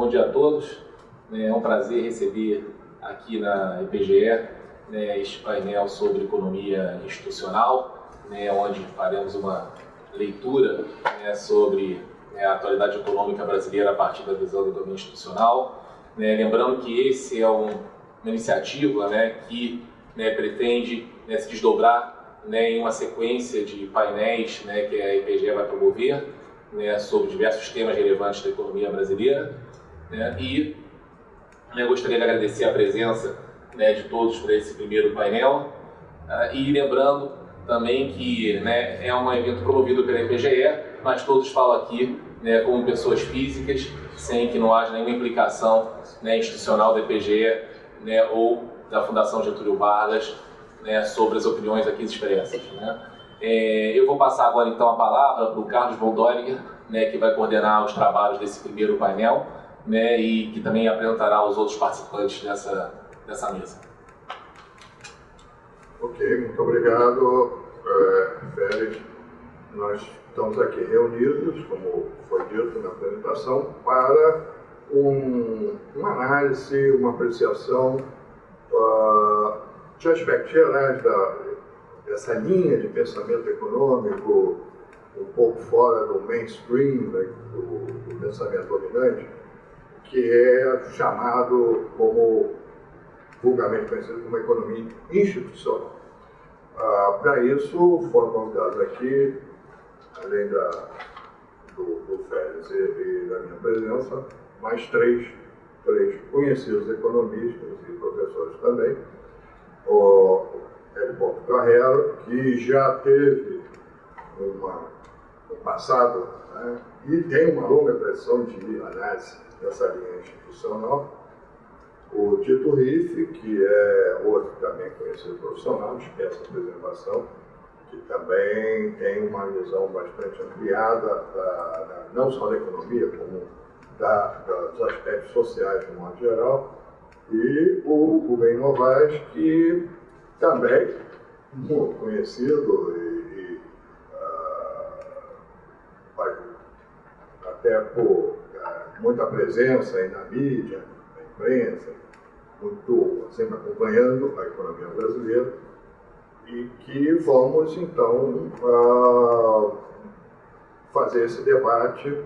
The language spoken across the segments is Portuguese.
Bom dia a todos. É um prazer receber aqui na IPGE este painel sobre economia institucional, onde faremos uma leitura sobre a atualidade econômica brasileira a partir da visão da economia institucional. Lembrando que esse é uma iniciativa que pretende se desdobrar em uma sequência de painéis que a IPGE vai promover sobre diversos temas relevantes da economia brasileira. E eu gostaria de agradecer a presença de todos para esse primeiro painel. E lembrando também que é um evento promovido pela IPGE, mas todos falam aqui como pessoas físicas, sem que não haja nenhuma implicação institucional da IPGE ou da Fundação Getúlio Vargas sobre as opiniões aqui expressas. Eu vou passar agora então a palavra para o Carlos von Doeringer, que vai coordenar os trabalhos desse primeiro painel, e que também apresentará os outros participantes dessa mesa. Ok, muito obrigado, Félix. Nós estamos aqui reunidos, como foi dito na apresentação, para uma análise, uma apreciação de aspectos gerais dessa linha de pensamento econômico, um pouco fora do mainstream, do pensamento dominante, que é chamado, como vulgarmente conhecido, como economia institucional. Para isso, foram convidados aqui, além do Félix e da minha presença, mais três conhecidos economistas e professores também. O Heriberto Carrero, que já teve um passado e tem uma longa tradição de análise dessa linha institucional. O Tito Riffe, que é outro também conhecido profissional, dispensa apresentação, que também tem uma visão bastante ampliada, não só da economia, como dos aspectos sociais de modo geral. E o Rubem Novaes, que também muito conhecido até por muita presença aí na mídia, na imprensa, muito sempre acompanhando a economia brasileira, e que vamos então fazer esse debate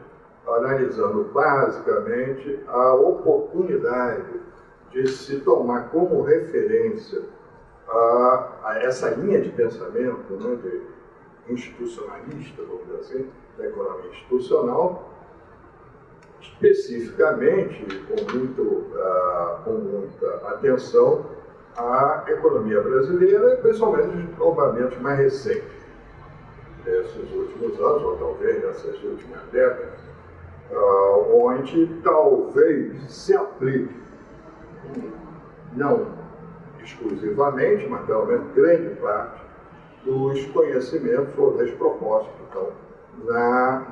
analisando basicamente a oportunidade de se tomar como referência a essa linha de pensamento de institucionalista, vamos dizer assim, da economia institucional, especificamente com muita atenção à economia brasileira, principalmente os desdobramentos mais recentes desses últimos anos, ou talvez nessas últimas décadas, onde talvez se aplique, não exclusivamente, mas pelo menos grande parte, dos conhecimentos ou das propostas que estão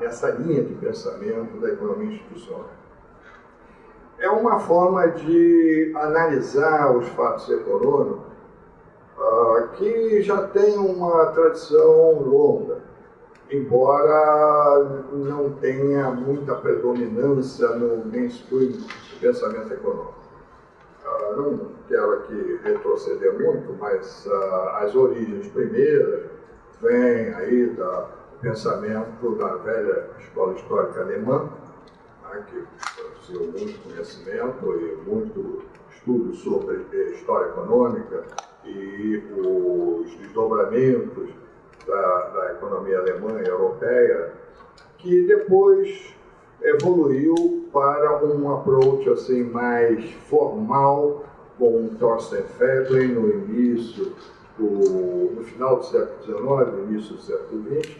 nessa linha de pensamento da economia institucional. É uma forma de analisar os fatos econômicos que já tem uma tradição longa, embora não tenha muita predominância no mainstream do pensamento econômico. Não quero aqui retroceder muito, mas as origens primeiras vêm aí do pensamento da velha escola histórica alemã, que produziu muito conhecimento e muito estudo sobre história econômica e os desdobramentos da economia alemã e europeia, que depois evoluiu para um approach assim, mais formal, com Thorstein Veblen no final do século XIX, no início do século XX,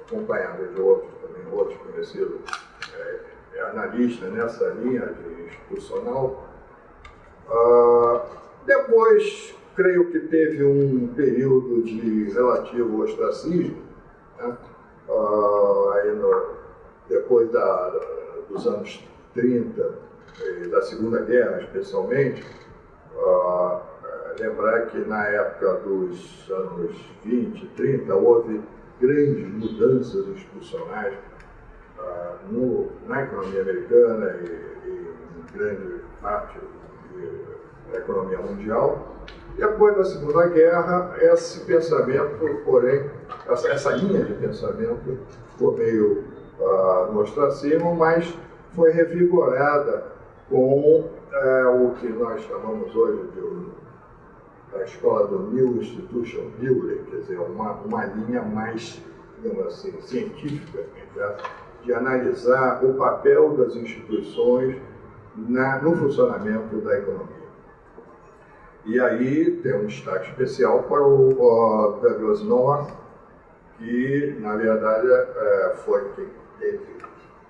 acompanhado de outros conhecidos analistas nessa linha de institucional. Depois, creio que teve um período de relativo ostracismo, depois dos anos 30, da Segunda Guerra especialmente. Lembrar que na época dos anos 20, 30, houve grandes mudanças institucionais na economia americana e grande parte da economia mundial. Depois da Segunda Guerra, esse pensamento, porém, essa linha de pensamento ficou meio no ostracismo, mas foi revigorada com o que nós chamamos hoje da escola do New Institution Building, quer dizer, uma linha mais, digamos assim, científica, de analisar o papel das instituições no funcionamento da economia. E aí tem um destaque especial para o Douglas North, que, na verdade, foi quem teve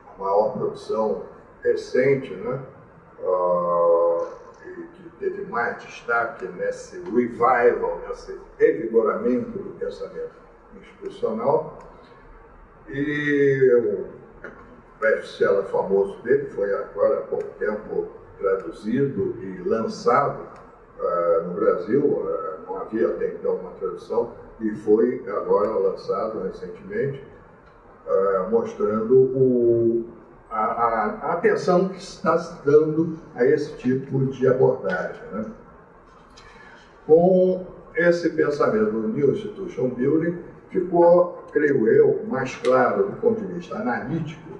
a maior produção recente, né? E que teve mais destaque nesse revival, nesse revigoramento do pensamento institucional. E o best-seller famoso dele foi agora há pouco tempo traduzido e lançado no Brasil, não havia até então uma tradução, e foi agora lançado recentemente, mostrando a atenção que está se dando a esse tipo de abordagem, né? Com esse pensamento do New Institution Building, ficou, creio eu, mais claro do ponto de vista analítico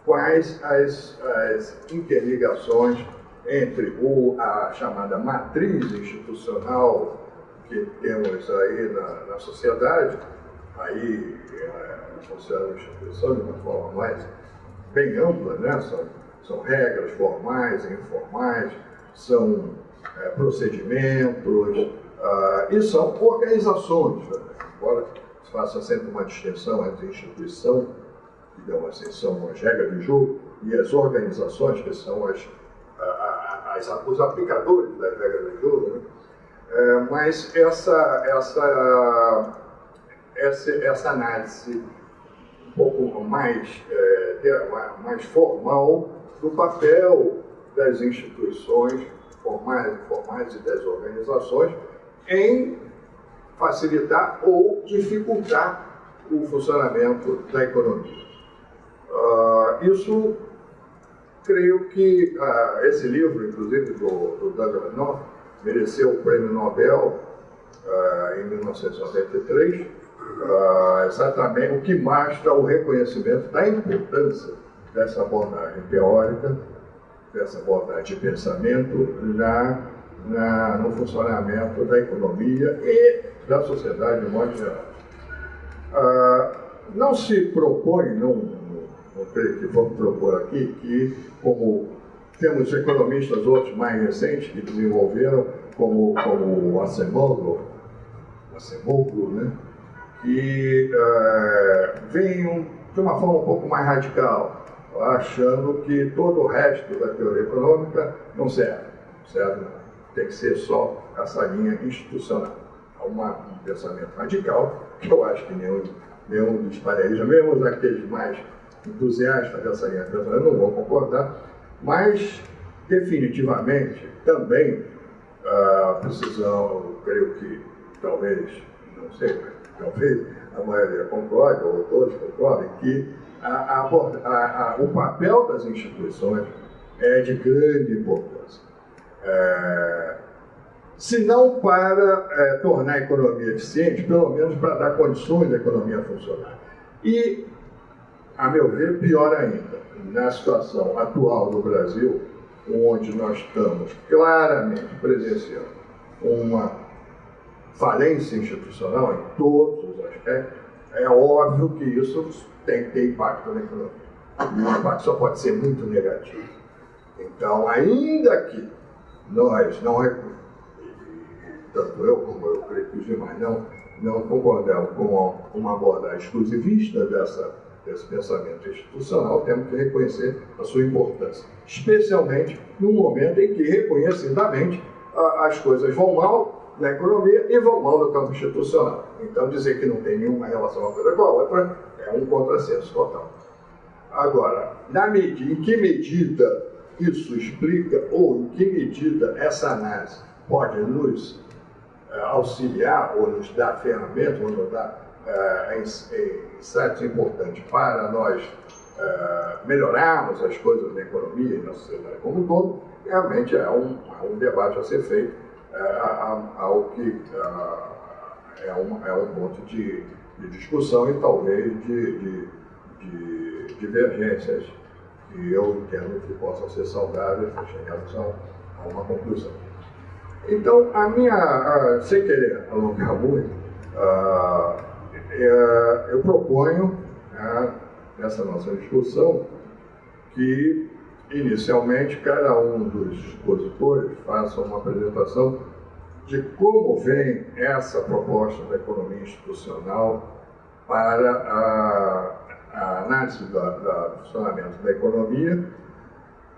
quais as interligações entre a chamada matriz institucional que temos aí na sociedade, aí considerando a instituição de uma forma mais bem ampla, né? São regras formais e informais, são procedimentos e são organizações, né? Embora se faça sempre uma distinção entre instituição, digamos assim, são as regras de jogo, e as organizações, que são os aplicadores das regras de jogo, né? Mas essa análise um pouco mais formal do papel das instituições formais e informais e das organizações em facilitar ou dificultar o funcionamento da economia. Isso, creio que esse livro, inclusive, do Douglas North, mereceu o Prêmio Nobel em 1993, exatamente o que mostra o reconhecimento da importância dessa abordagem teórica, dessa abordagem de pensamento no funcionamento da economia e da sociedade de modo geral. Não se propõe, não creio que vamos propor aqui, que como temos economistas outros mais recentes que desenvolveram, como o Acemoglu, né? Que venham de uma forma um pouco mais radical, achando que todo o resto da teoria econômica não serve. Não. Tem que ser só essa linha institucional. Há um pensamento radical, que eu acho que nenhum dos panelistas, mesmo aqueles mais entusiastas dessa linha de pensamento, não vão concordar, mas definitivamente também precisamos, creio que talvez, não sei, mas talvez a maioria concorde, ou todos concordem, que o papel das instituições é de grande importância. Se não para tornar a economia eficiente, pelo menos para dar condições da economia a funcionar. E, a meu ver, pior ainda, na situação atual do Brasil, onde nós estamos claramente presenciando uma falência institucional em todos os aspectos, é óbvio que isso tem que ter impacto na economia. E o impacto só pode ser muito negativo. Então, ainda que nós não, tanto eu como eu creio que os demais não concordamos com uma abordagem exclusivista desse pensamento institucional, temos que reconhecer a sua importância, especialmente no momento em que, reconhecidamente, as coisas vão mal na economia e vão mal no campo institucional. Então, dizer que não tem nenhuma relação uma coisa com a outra é um contrassenso total. Agora, em que medida isso explica, ou em que medida essa análise pode nos auxiliar, ou nos dar ferramentas, ou nos dar insights importantes para nós melhorarmos as coisas na economia e na sociedade como um todo, realmente é um debate a ser feito, ao que é um ponto de discussão e talvez de divergências que eu entendo que possam ser saudáveis para chegarmos a uma conclusão. Então, sem querer alongar muito, eu proponho, nessa nossa discussão, que inicialmente cada um dos expositores faça uma apresentação de como vem essa proposta da economia institucional para a análise do funcionamento da economia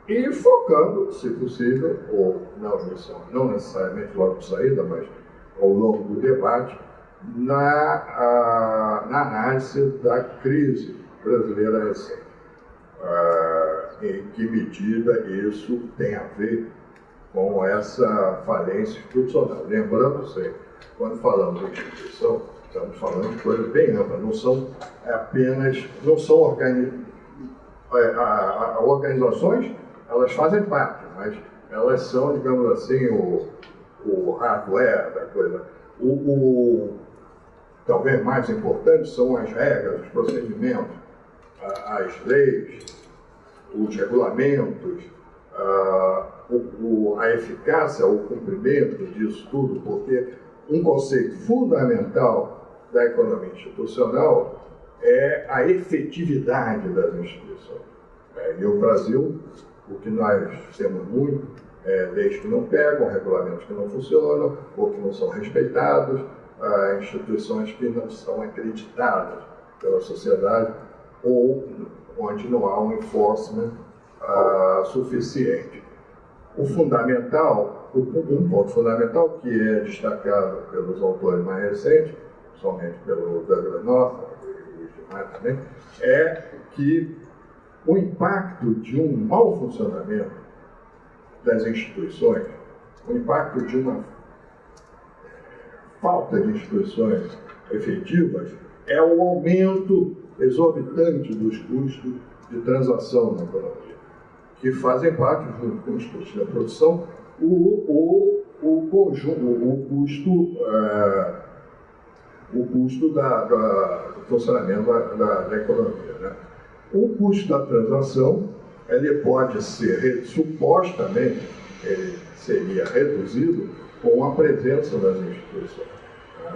e focando, se possível, ou não necessariamente logo de saída, mas ao longo do debate, na análise da crise brasileira recente. Em que medida isso tem a ver com essa falência institucional. Lembrando sempre, quando falamos de instituição, estamos falando de coisas bem amplas, não são organizações, elas fazem parte, mas elas são, digamos assim, o hardware da coisa. Talvez mais importante são as regras, os procedimentos, as leis, os regulamentos, a eficácia, o cumprimento disso tudo, porque um conceito fundamental da economia institucional é a efetividade das instituições. E o Brasil, o que nós temos muito, leis que não pegam, regulamentos que não funcionam, ou que não são respeitados, instituições que não são acreditadas pela sociedade, ou onde não há um enforcement suficiente. Um ponto fundamental que é destacado pelos autores mais recentes, somente pelo Douglas North e os demais também, é que o impacto de um mau funcionamento das instituições, o impacto de uma falta de instituições efetivas, é o aumento exorbitante dos custos de transação na economia, que fazem parte, junto com os custos da produção, o custo do funcionamento da economia, né? O custo da transação, ele pode ser, supostamente, ele seria reduzido com a presença das instituições.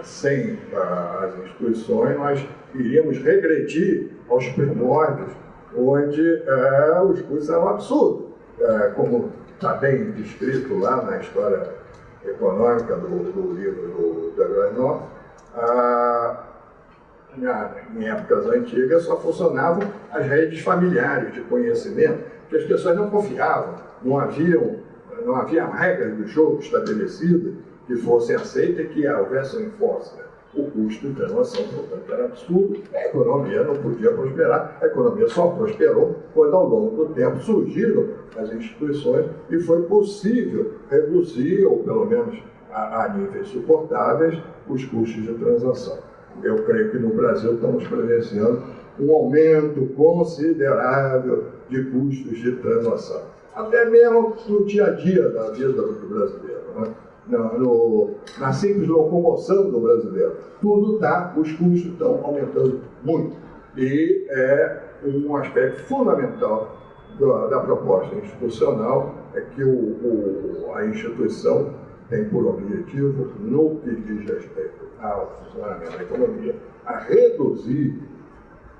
Sem as instituições, nós iríamos regredir aos primórdios, onde os custos eram absurdos. Como está bem descrito lá na história econômica do livro do Douglas North, em épocas antigas só funcionavam as redes familiares de conhecimento, que as pessoas não confiavam, não havia regras do jogo estabelecidas que fossem aceitas e que houvesse um enforcement. O custo de transação, portanto, era absurdo, a economia não podia prosperar, a economia só prosperou quando, ao longo do tempo, surgiram as instituições e foi possível reduzir, ou pelo menos a níveis suportáveis, os custos de transação. Eu creio que no Brasil estamos presenciando um aumento considerável de custos de transação, até mesmo no dia a dia da vida do brasileiro, né? Na simples locomoção do brasileiro. os custos estão aumentando muito. E é um aspecto fundamental da proposta institucional é que a instituição tem por objetivo, no que diz respeito ao funcionamento da economia, a reduzir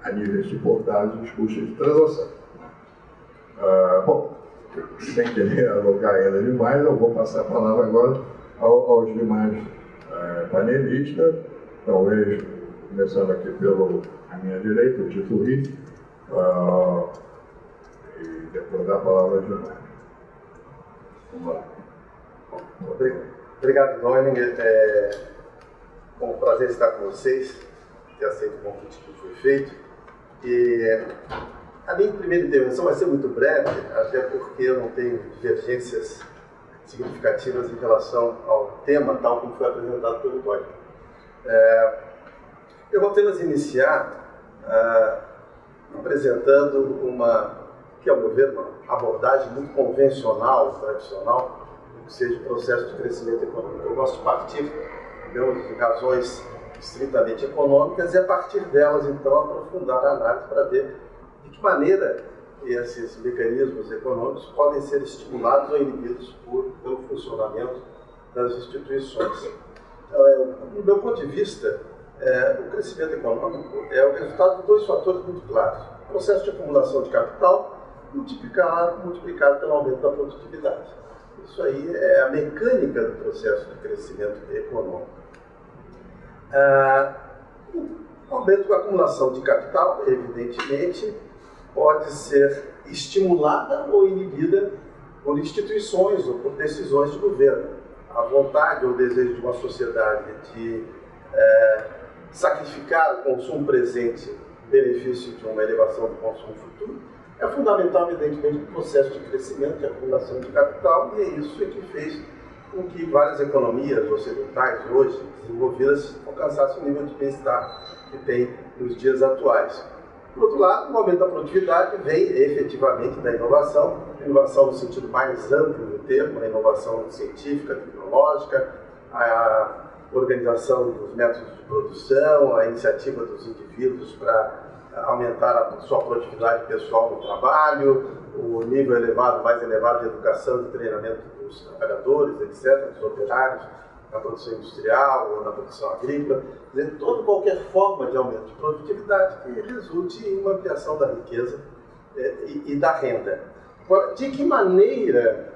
a níveis suportáveis os custos de transação. Sem querer alongar ainda demais, eu vou passar a palavra agora aos demais panelistas, talvez começando aqui à minha direita, o Tito Riff, e depois dar a palavra aos demais. Vamos lá. Obrigado, Neumann. É um prazer estar com vocês, ter aceito o convite que foi feito. E a minha primeira intervenção vai ser muito breve, até porque eu não tenho divergências significativas em relação ao tema, tal como foi apresentado pelo Neumann. Eu vou apenas iniciar apresentando que ao meu ver, uma abordagem muito convencional, tradicional, do que seja o processo de crescimento econômico. Eu gosto de partir de razões estritamente econômicas e, a partir delas, então, aprofundar a análise para ver de que maneira esses mecanismos econômicos podem ser estimulados ou inibidos pelo funcionamento das instituições. Do meu ponto de vista, o crescimento econômico é o resultado de dois fatores muito claros: o processo de acumulação de capital multiplicado pelo aumento da produtividade. Isso aí é a mecânica do processo de crescimento econômico. O aumento da acumulação de capital, evidentemente, pode ser estimulada ou inibida por instituições ou por decisões de governo. A vontade ou o desejo de uma sociedade de sacrificar o consumo presente em benefício de uma elevação do consumo futuro é fundamental, evidentemente, no processo de crescimento, de acumulação de capital, e é isso que fez com que várias economias ocidentais hoje desenvolvidas alcançassem o nível de bem-estar que tem nos dias atuais. Por outro lado, o aumento da produtividade vem efetivamente da inovação no sentido mais amplo do termo, a inovação científica, tecnológica, a organização dos métodos de produção, a iniciativa dos indivíduos para aumentar a sua produtividade pessoal no trabalho, o nível mais elevado de educação e treinamento dos trabalhadores, etc., dos operários, na produção industrial ou na produção agrícola, qualquer forma de aumento de produtividade que resulte em uma ampliação da riqueza e da renda. Agora, de que maneira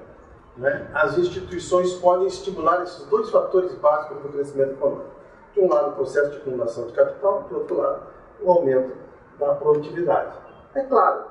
as instituições podem estimular esses dois fatores básicos do crescimento econômico? De um lado, o processo de acumulação de capital, de outro lado, o aumento da produtividade. É claro,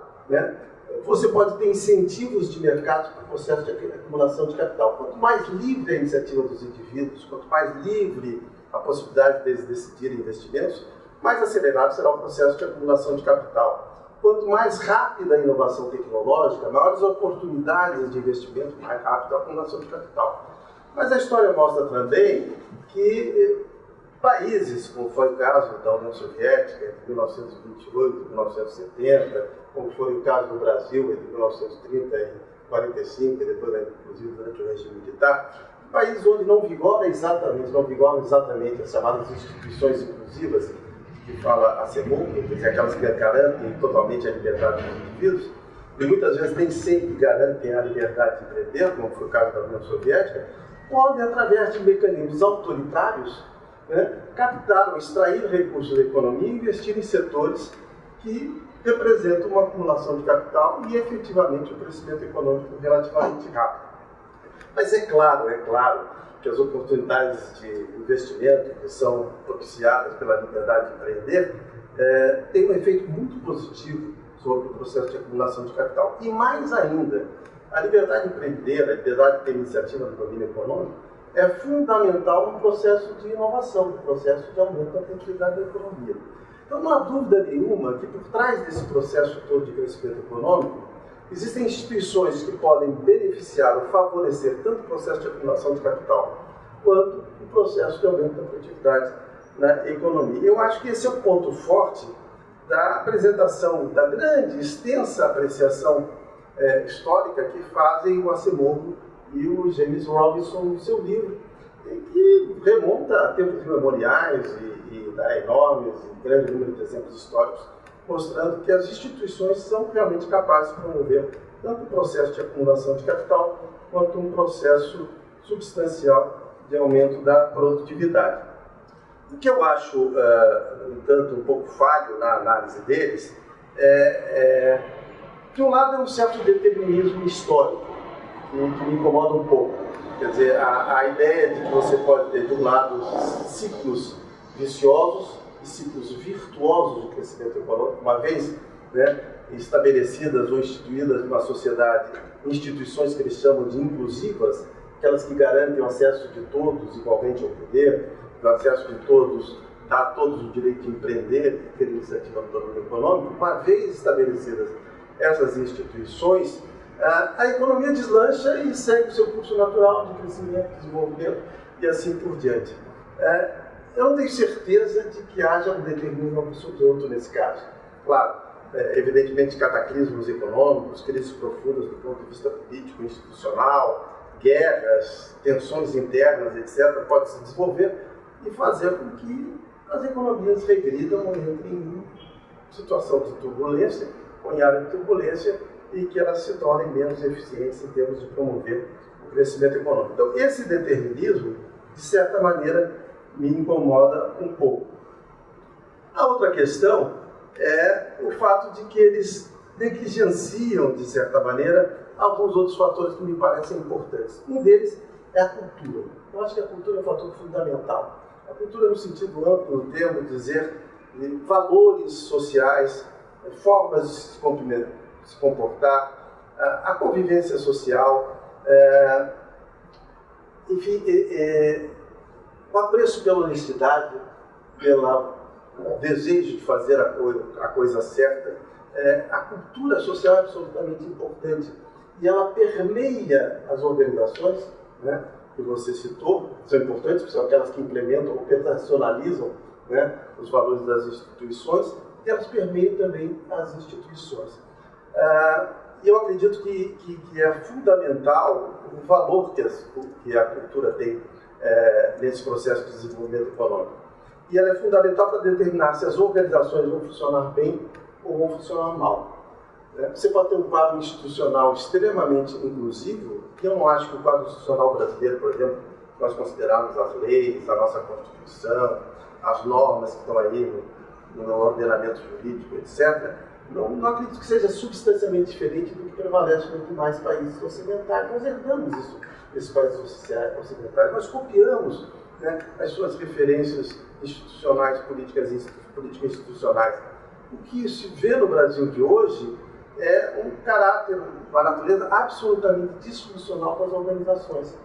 você pode ter incentivos de mercado para o processo de acumulação de capital. Quanto mais livre a iniciativa dos indivíduos, quanto mais livre a possibilidade deles decidirem investimentos, mais acelerado será o processo de acumulação de capital. Quanto mais rápida a inovação tecnológica, maiores oportunidades de investimento, mais rápida a acumulação de capital. Mas a história mostra também que países, como foi o caso da União Soviética entre 1928 e 1970, como foi o caso do Brasil entre 1930 e 1945, e depois, inclusive, durante o regime militar, países onde não vigoram exatamente as chamadas instituições inclusivas, que fala a CEMUC, quer dizer, aquelas que garantem totalmente a liberdade dos indivíduos, e muitas vezes nem sempre garantem a liberdade de empreender, como foi o caso da União Soviética, podem, através de mecanismos autoritários, captar ou extrair recursos da economia e investir em setores que representam uma acumulação de capital e, efetivamente, um crescimento econômico relativamente rápido. Mas é claro que as oportunidades de investimento que são propiciadas pela liberdade de empreender têm um efeito muito positivo sobre o processo de acumulação de capital. E mais ainda, a liberdade de empreender, a liberdade de ter iniciativa no domínio econômico, é fundamental no processo de inovação, no processo de aumento da produtividade da economia. Então, não há dúvida nenhuma que, por trás desse processo todo de crescimento econômico, existem instituições que podem beneficiar ou favorecer tanto o processo de acumulação de capital quanto o processo de aumento da produtividade na economia. Eu acho que esse é o ponto forte da apresentação, da grande, extensa apreciação histórica que fazem o Acemoglu e o James Robinson no seu livro, que remonta a tempos memoriais e dá enormes e grande número de exemplos históricos, mostrando que as instituições são realmente capazes de promover tanto o processo de acumulação de capital quanto um processo substancial de aumento da produtividade. O que eu acho, no entanto, um pouco falho na análise deles de um lado, é um certo determinismo histórico, que me incomoda um pouco. Quer dizer, a ideia de que você pode ter, de um lado, ciclos viciosos e ciclos virtuosos de crescimento econômico, uma vez estabelecidas ou instituídas numa sociedade, instituições que eles chamam de inclusivas, aquelas que garantem o acesso de todos igualmente ao poder, o acesso de todos, dá a todos o direito de empreender, ter iniciativa no domínio econômico. Uma vez estabelecidas essas instituições, a economia deslancha e segue o seu curso natural de crescimento, desenvolvimento e assim por diante. Eu não tenho certeza de que haja um determinismo absoluto nesse caso. Claro, evidentemente, cataclismos econômicos, crises profundas do ponto de vista político, institucional, guerras, tensões internas, etc., pode se desenvolver e fazer com que as economias regridam ou entrem em situação de turbulência, ou em área de turbulência, e que elas se tornem menos eficientes em termos de promover o crescimento econômico. Então, esse determinismo, de certa maneira, me incomoda um pouco. A outra questão é o fato de que eles negligenciam, de certa maneira, alguns outros fatores que me parecem importantes. Um deles é a cultura. Eu acho que a cultura é um fator fundamental. A cultura, no sentido amplo do termo, dizer valores sociais, formas de se comportar, a convivência social, enfim, o apreço pela honestidade, pelo desejo de fazer a coisa certa. A cultura social é absolutamente importante e ela permeia as organizações, né, que você citou, são importantes, porque são aquelas que implementam, operacionalizam, né, os valores das instituições, e elas permeiam também as instituições. E eu acredito que é fundamental o valor que a cultura tem nesse processo de desenvolvimento econômico. E ela é fundamental para determinar se as organizações vão funcionar bem ou vão funcionar mal. Você pode ter um quadro institucional extremamente inclusivo, que eu não acho que o quadro institucional brasileiro, por exemplo, nós considerarmos as leis, a nossa Constituição, as normas que estão aí no ordenamento jurídico, etc., não acredito que seja substancialmente diferente do que prevalece nos demais países ocidentais. Nós herdamos isso nesses países ocidentais. Nós copiamos, né, as suas referências institucionais, político-institucionais. O que se vê no Brasil de hoje é um caráter, uma natureza absolutamente disfuncional das organizações.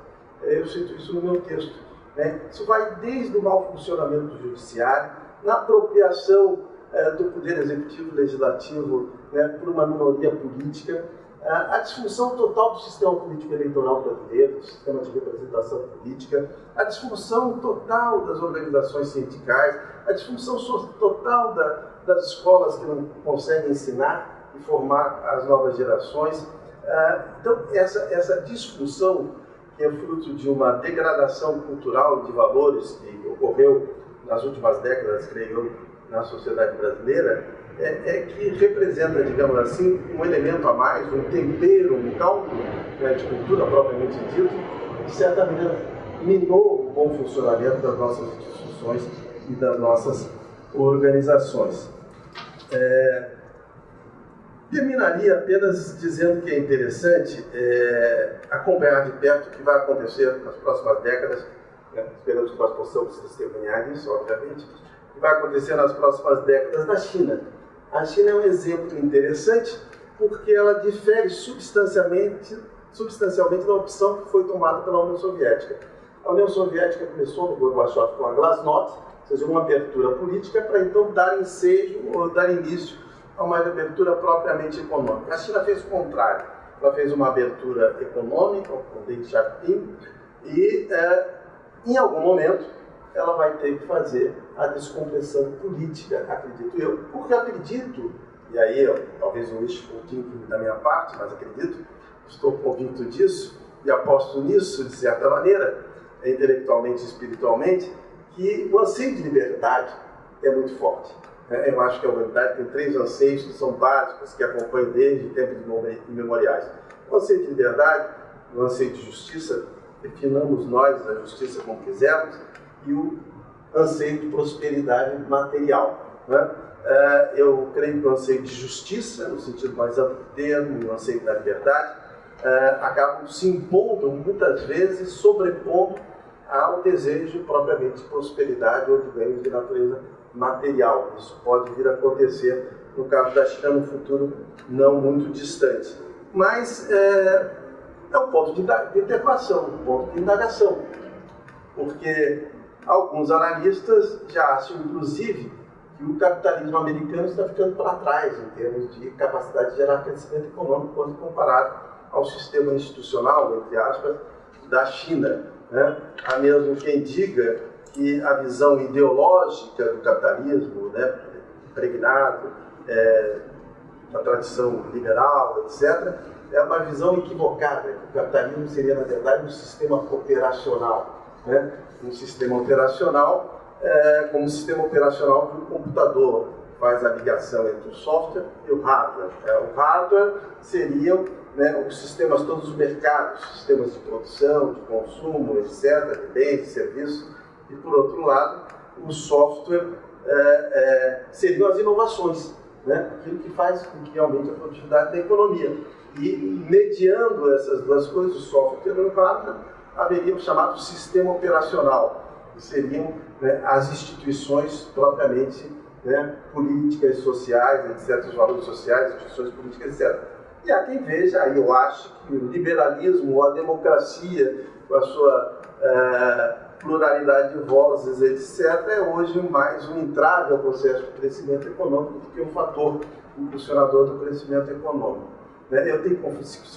Eu cito isso no meu texto. Né? Isso vai desde o mau funcionamento do judiciário, na apropriação do poder executivo e legislativo, né, por uma minoria política, a disfunção total do sistema político eleitoral brasileiro, do sistema de representação política, a disfunção total das organizações sindicais, a disfunção total das escolas que não conseguem ensinar e formar as novas gerações. Então, essa disfunção, que é fruto de uma degradação cultural de valores que ocorreu nas últimas décadas, creio eu, na sociedade brasileira, que representa, digamos assim, um elemento a mais, um tempero, um caldo, né, de cultura propriamente dito, que, de certa maneira, minou o bom funcionamento das nossas instituições e das nossas organizações. Terminaria apenas dizendo que é interessante acompanhar de perto o que vai acontecer nas próximas décadas, né? Esperamos que nós possamos testemunhar isso, obviamente, o que vai acontecer nas próximas décadas na China. A China é um exemplo interessante porque ela difere substancialmente da opção que foi tomada pela União Soviética. A União Soviética começou no Gorbachev com a Glasnost, ou seja, uma abertura política para então dar ensejo ou dar início a uma abertura propriamente econômica. A China fez o contrário. Ela fez uma abertura econômica com Deng Xiaoping e, em algum momento, ela vai ter que fazer a descompressão política, acredito eu, porque acredito, e aí talvez um wishful thinking da minha parte, mas acredito, estou convicto disso e aposto nisso, de certa maneira, intelectualmente e espiritualmente, que o anseio de liberdade é muito forte. Eu acho que a humanidade tem 3 anseios que são básicos, que acompanham desde tempos imemoriais. O anseio de liberdade, o anseio de justiça, definamos nós a justiça como quisermos, e o anseio de prosperidade material. Né? Eu creio que o anseio de justiça, no sentido mais amplo do termo, e o anseio da liberdade, acabam se impondo, muitas vezes, sobrepondo ao desejo propriamente de prosperidade ou de ganhos de natureza material. Isso pode vir a acontecer no caso da China no futuro não muito distante. Mas é um ponto de interrogação, um ponto de indagação, porque alguns analistas já acham, inclusive, que o capitalismo americano está ficando para trás em termos de capacidade de gerar crescimento econômico quando comparado ao sistema institucional, entre aspas, da China. Né? Há mesmo quem diga que a visão ideológica do capitalismo, né, impregnado da tradição liberal, etc., é uma visão equivocada, que o capitalismo seria, na verdade, um sistema operacional, né? Um sistema operacional, como um sistema operacional de um computador, faz a ligação entre o software e o hardware. O hardware seriam, né, os sistemas, todos os mercados, sistemas de produção, de consumo, etc., de bens, de serviços, e, por outro lado, o software seriam as inovações, né? Aquilo que faz com que aumente a produtividade da economia. E, mediando essas duas coisas, o software e o hardware, haveria o chamado sistema operacional, que seriam, né, as instituições propriamente, né, políticas, sociais, etc., os valores sociais, instituições políticas, etc. E há quem veja, aí eu acho que o liberalismo ou a democracia, com a sua pluralidade de vozes, etc., é hoje mais um entrave ao processo de crescimento econômico do que um fator impulsionador do crescimento econômico. Eu tenho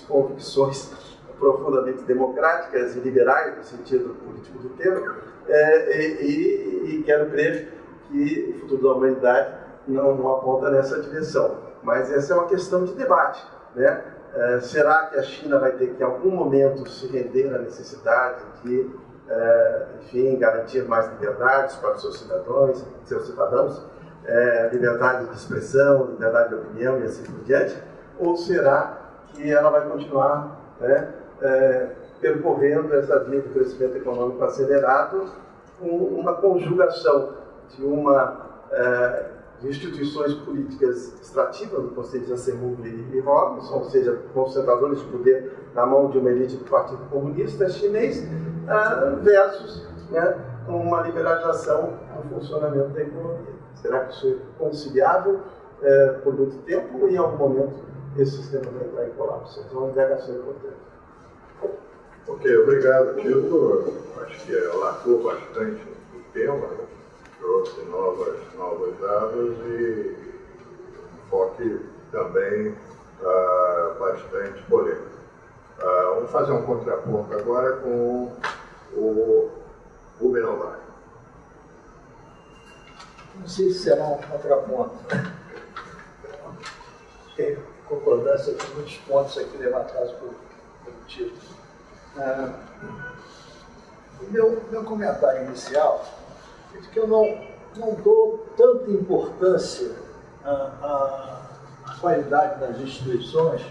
convicções profundamente democráticas e liberais, no sentido político do termo, e quero crer que o futuro da humanidade não aponta nessa direção. Mas essa é uma questão de debate, né? Será que a China vai ter que, em algum momento, se render à necessidade de, enfim, garantir mais liberdades para os seus cidadãos, liberdade de expressão, liberdade de opinião e assim por diante? Ou será que ela vai continuar, né, percorrendo essa via de crescimento econômico acelerado com uma conjugação de instituições políticas extrativas, do conceito de Acemoglu e Robbins, ou seja, concentradores de poder na mão de uma elite do Partido Comunista Chinês, versus, né, uma liberalização no funcionamento da economia. Será que isso é conciliável por muito tempo ou em algum momento esse sistema vai entrar em colapso? Então, uma indagação importante. Ok, obrigado, Tito. Acho que lacrou bastante o tema, né? Trouxe novos dados e um enfoque também bastante polêmico. Vamos fazer um contraponto agora com o Rubem Novaes. Não sei se será um contraponto. Tem concordância com muitos pontos aqui levantados pelo Tito. O meu comentário inicial é de que eu não dou tanta importância à qualidade das instituições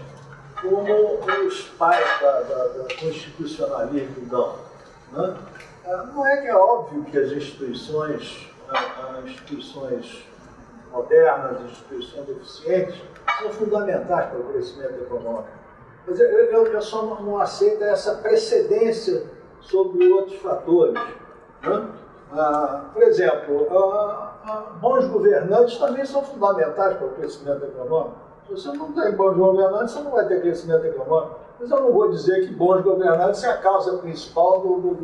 como os pais da constitucionalismo dão. Né? Não é que é óbvio que as instituições modernas, as instituições eficientes, são fundamentais para o crescimento econômico. Mas eu só não aceito essa precedência sobre outros fatores. Né? Por exemplo, bons governantes também são fundamentais para o crescimento econômico. Se você não tem bons governantes, você não vai ter crescimento econômico. Mas eu não vou dizer que bons governantes é a causa principal do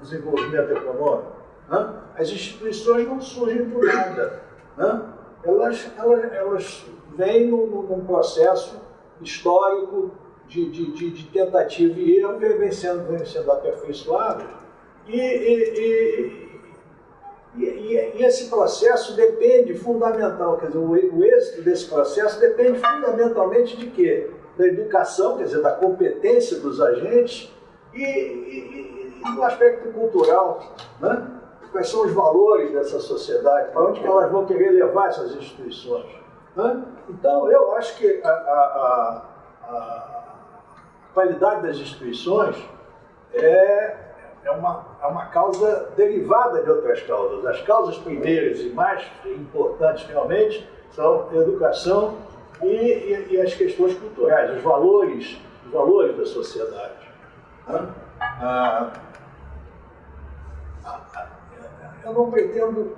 desenvolvimento econômico. Né? As instituições não surgem por nada. Né? Elas vêm num processo histórico de tentativa e erro, vem sendo aperfeiçoadas. E esse processo depende fundamental, quer dizer, o êxito desse processo depende fundamentalmente de quê? Da educação, quer dizer, da competência dos agentes e do aspecto cultural, né? Quais são os valores dessa sociedade, para onde que elas vão querer levar essas instituições. Né? Então, eu acho que a qualidade das instituições é uma causa derivada de outras causas. As causas primeiras e mais importantes realmente são a educação e as questões culturais, os valores da sociedade. Eu não pretendo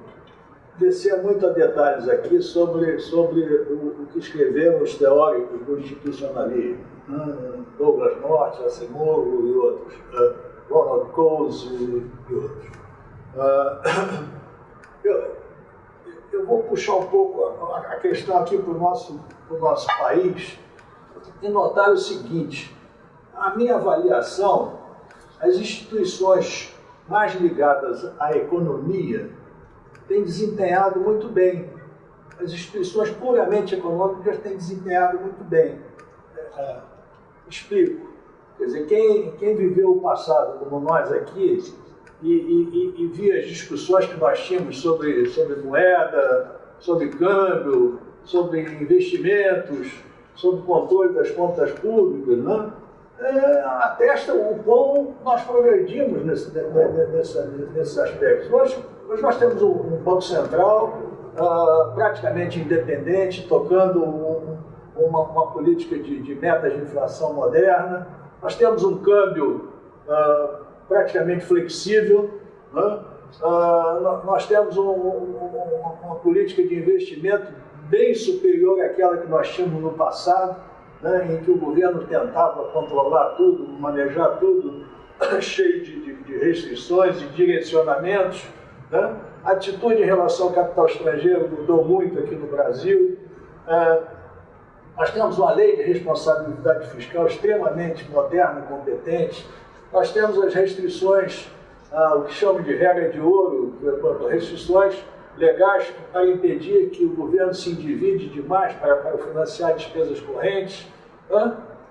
descer muito a detalhes aqui sobre o que escreveram os teóricos do institucionalismo, Douglas North, Acemoglu e outros, Ronald Coase e outros. Eu vou puxar um pouco a questão aqui para o nosso país e notar o seguinte: a minha avaliação, as instituições mais ligadas à economia têm desempenhado muito bem. as instituições puramente econômicas têm desempenhado muito bem. Explico. Quer dizer, quem viveu o passado como nós aqui e via as discussões que nós tínhamos sobre moeda, sobre câmbio, sobre investimentos, sobre controle das contas públicas, né? Atesta o quão nós progredimos nesses aspectos. Hoje nós temos um Banco Central praticamente independente, tocando uma política de metas de inflação moderna. Nós temos um câmbio praticamente flexível, né? Nós temos uma política de investimento bem superior àquela que nós tínhamos no passado, né, em que o governo tentava controlar tudo, manejar tudo, cheio de restrições e direcionamentos. Né? A atitude em relação ao capital estrangeiro mudou muito aqui no Brasil. Nós temos uma lei de responsabilidade fiscal extremamente moderna e competente. Nós temos as restrições, o que chamam de regra de ouro, restrições legais para impedir que o governo se endivide demais para financiar despesas correntes,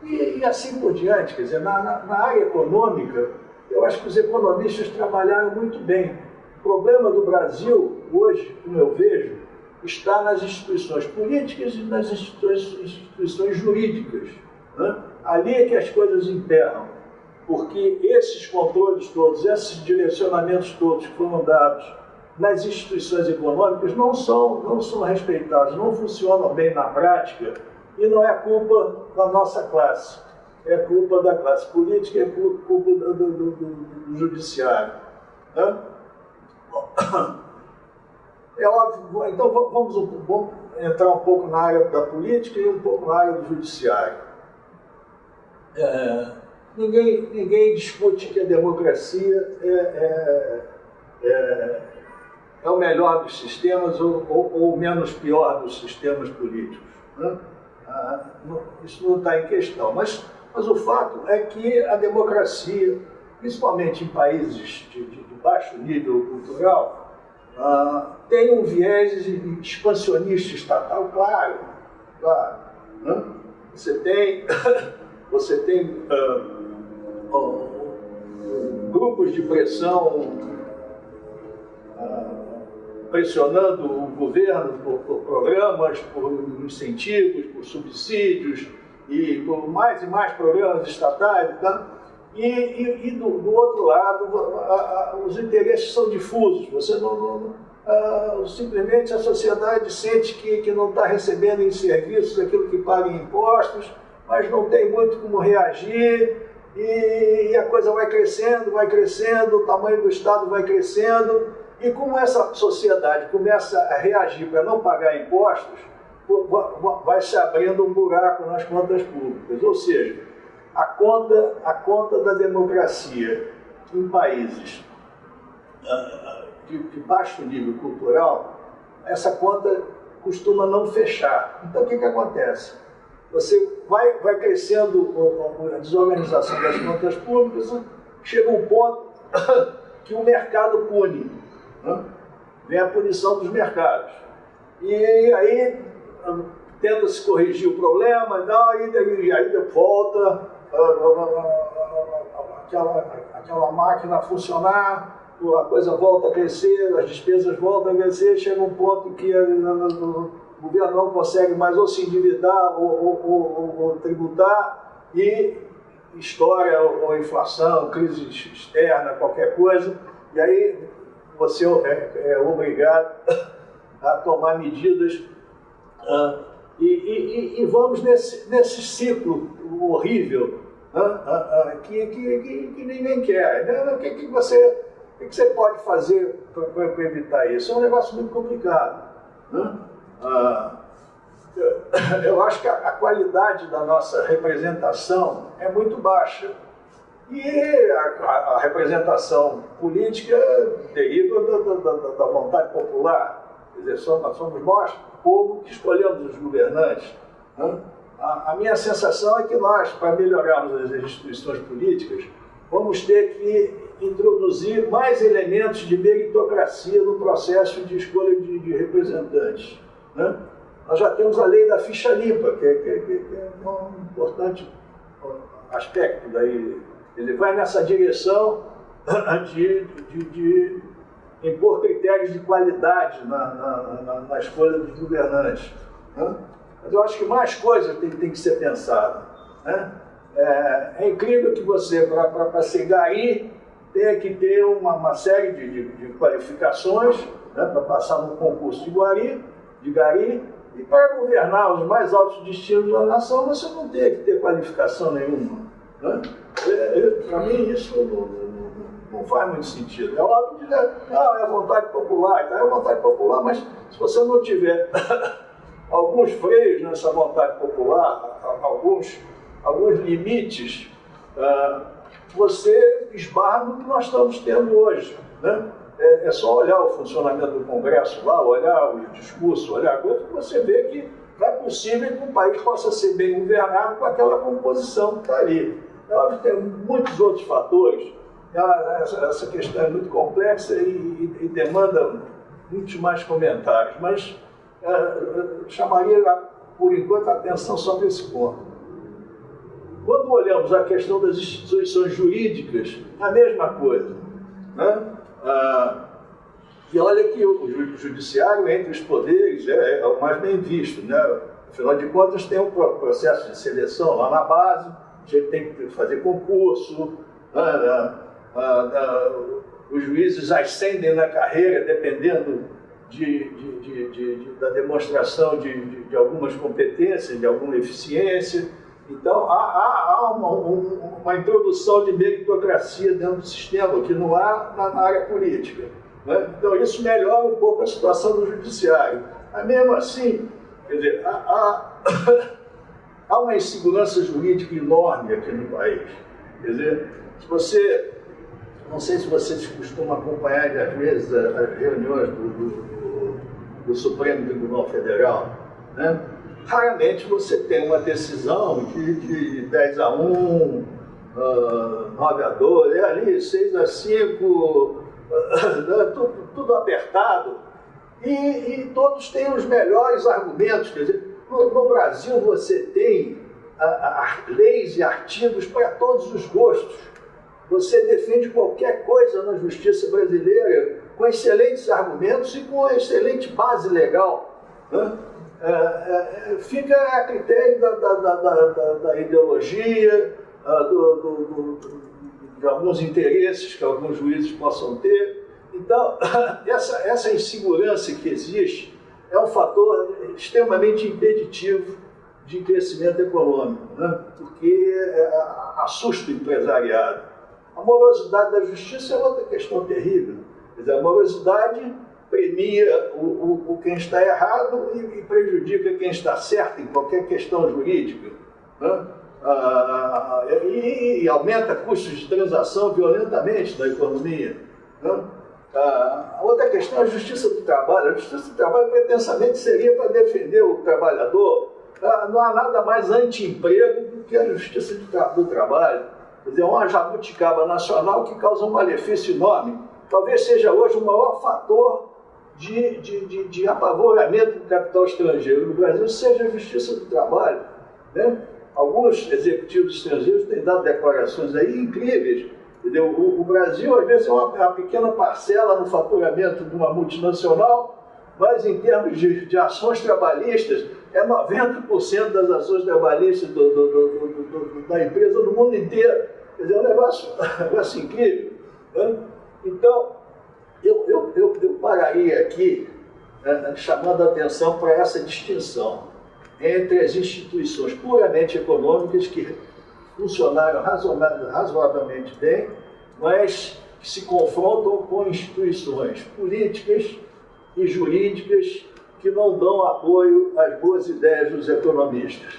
e assim por diante. Quer dizer, na área econômica, eu acho que os economistas trabalharam muito bem. O problema do Brasil, hoje, como eu vejo, está nas instituições políticas e nas instituições jurídicas. Né? Ali é que as coisas emperram, porque esses controles todos, esses direcionamentos todos que foram dados nas instituições econômicas não são respeitados, não funcionam bem na prática, e não é culpa da nossa classe, é culpa da classe política, é culpa do judiciário. Né? É óbvio, então vamos entrar um pouco na área da política e um pouco na área do judiciário. Ninguém discute que a democracia é o melhor dos sistemas ou o menos pior dos sistemas políticos. Né? Isso não está em questão. Mas o fato é que a democracia, principalmente em países de baixo nível cultural, tem um viés expansionista estatal, claro. Né? Você tem grupos de pressão pressionando o governo por programas, por incentivos, por subsídios e por mais e mais programas estatais, tá? E do outro lado, os interesses são difusos. Você simplesmente a sociedade sente que não está recebendo em serviços aquilo que paga em impostos, mas não tem muito como reagir, e a coisa vai crescendo, o tamanho do Estado vai crescendo, e como essa sociedade começa a reagir para não pagar impostos, vai se abrindo um buraco nas contas públicas. Ou seja, a conta da democracia em países de baixo nível cultural, essa conta costuma não fechar. Então o que acontece? Você vai crescendo a desorganização das contas públicas, chega um ponto que o mercado pune, né? Vem a punição dos mercados. E aí tenta-se corrigir o problema, e aí volta aquela máquina a funcionar, a coisa volta a crescer, as despesas voltam a crescer, chega um ponto que o governo não consegue mais ou se endividar ou tributar, e estoura ou inflação, crise externa, qualquer coisa, e aí você é obrigado a tomar medidas, e vamos nesse ciclo horrível, que ninguém quer. O que você pode fazer para evitar isso? É um negócio muito complicado. Eu acho que a qualidade da nossa representação é muito baixa. E a representação política deriva da vontade popular. Quer dizer, somos nós, o povo, que escolhemos os governantes. A minha sensação é que nós, para melhorarmos as instituições políticas, vamos ter que introduzir mais elementos de meritocracia no processo de escolha de representantes. né? Nós já temos a lei da ficha limpa, que é um importante aspecto daí. Ele vai nessa direção de impor critérios de qualidade na escolha dos governantes, né? Mas eu acho que mais coisas tem que ser pensadas, né? É incrível que você, para ser gari, tenha que ter uma série de qualificações, né, para passar no concurso de gari, e para governar os mais altos destinos da nação, você não tem que ter qualificação nenhuma, né? Para mim, isso não faz muito sentido. É óbvio que não, é a vontade popular, então é a vontade popular, mas se você não tiver alguns freios nessa vontade popular, alguns limites, você esbarra no que nós estamos tendo hoje, né? É só olhar o funcionamento do Congresso lá, olhar o discurso, olhar a coisa, que você vê que não é possível que um país possa ser bem governado com aquela composição que está ali. É óbvio que tem muitos outros fatores. Essa questão é muito complexa e demanda muitos mais comentários, mas chamaria, por enquanto, a atenção sobre esse ponto. Quando olhamos a questão das instituições jurídicas, a mesma coisa, né? E olha que o judiciário, entre os poderes, é o mais bem visto, né? Afinal de contas, tem um processo de seleção lá na base, a gente tem que fazer concurso, os juízes ascendem na carreira dependendo da demonstração de algumas competências, de alguma eficiência. Então, há uma introdução de meritocracia dentro do sistema, que não há na área política, né? Então, isso melhora um pouco a situação do judiciário. Mas, mesmo assim, quer dizer, há uma insegurança jurídica enorme aqui no país. Quer dizer, não sei se vocês costumam acompanhar, às vezes, as reuniões do Supremo Tribunal Federal, né? Raramente você tem uma decisão de 10-1, 9-2, ali 6-5, tudo apertado, e todos têm os melhores argumentos. Quer dizer, no Brasil você tem leis e artigos para todos os gostos. Você defende qualquer coisa na justiça brasileira com excelentes argumentos e com excelente base legal, né? Fica a critério da ideologia, de alguns interesses que alguns juízes possam ter. Então, essa insegurança que existe é um fator extremamente impeditivo de crescimento econômico, né? Porque assusta o empresariado. A morosidade da justiça é outra questão terrível. Quer dizer, a morosidade premia quem está errado e prejudica quem está certo em qualquer questão jurídica, né? E aumenta custos de transação violentamente na economia, né? A outra questão é a justiça do trabalho. A justiça do trabalho pretensamente seria para defender o trabalhador. Não há nada mais anti-emprego do que a justiça do trabalho. Quer dizer, é uma jabuticaba nacional que causa um malefício enorme. Talvez seja hoje o maior fator de apavoramento do capital estrangeiro no Brasil, seja a justiça do trabalho, né? Alguns executivos estrangeiros têm dado declarações aí incríveis. Entendeu? O Brasil, às vezes, é uma pequena parcela no faturamento de uma multinacional, mas em termos de ações trabalhistas, é 90% das ações trabalhistas da empresa no mundo inteiro. Quer dizer, é um negócio incrível, né? Então, eu pararia aqui, né, chamando a atenção para essa distinção entre as instituições puramente econômicas que funcionaram razoavelmente bem, mas que se confrontam com instituições políticas e jurídicas que não dão apoio às boas ideias dos economistas.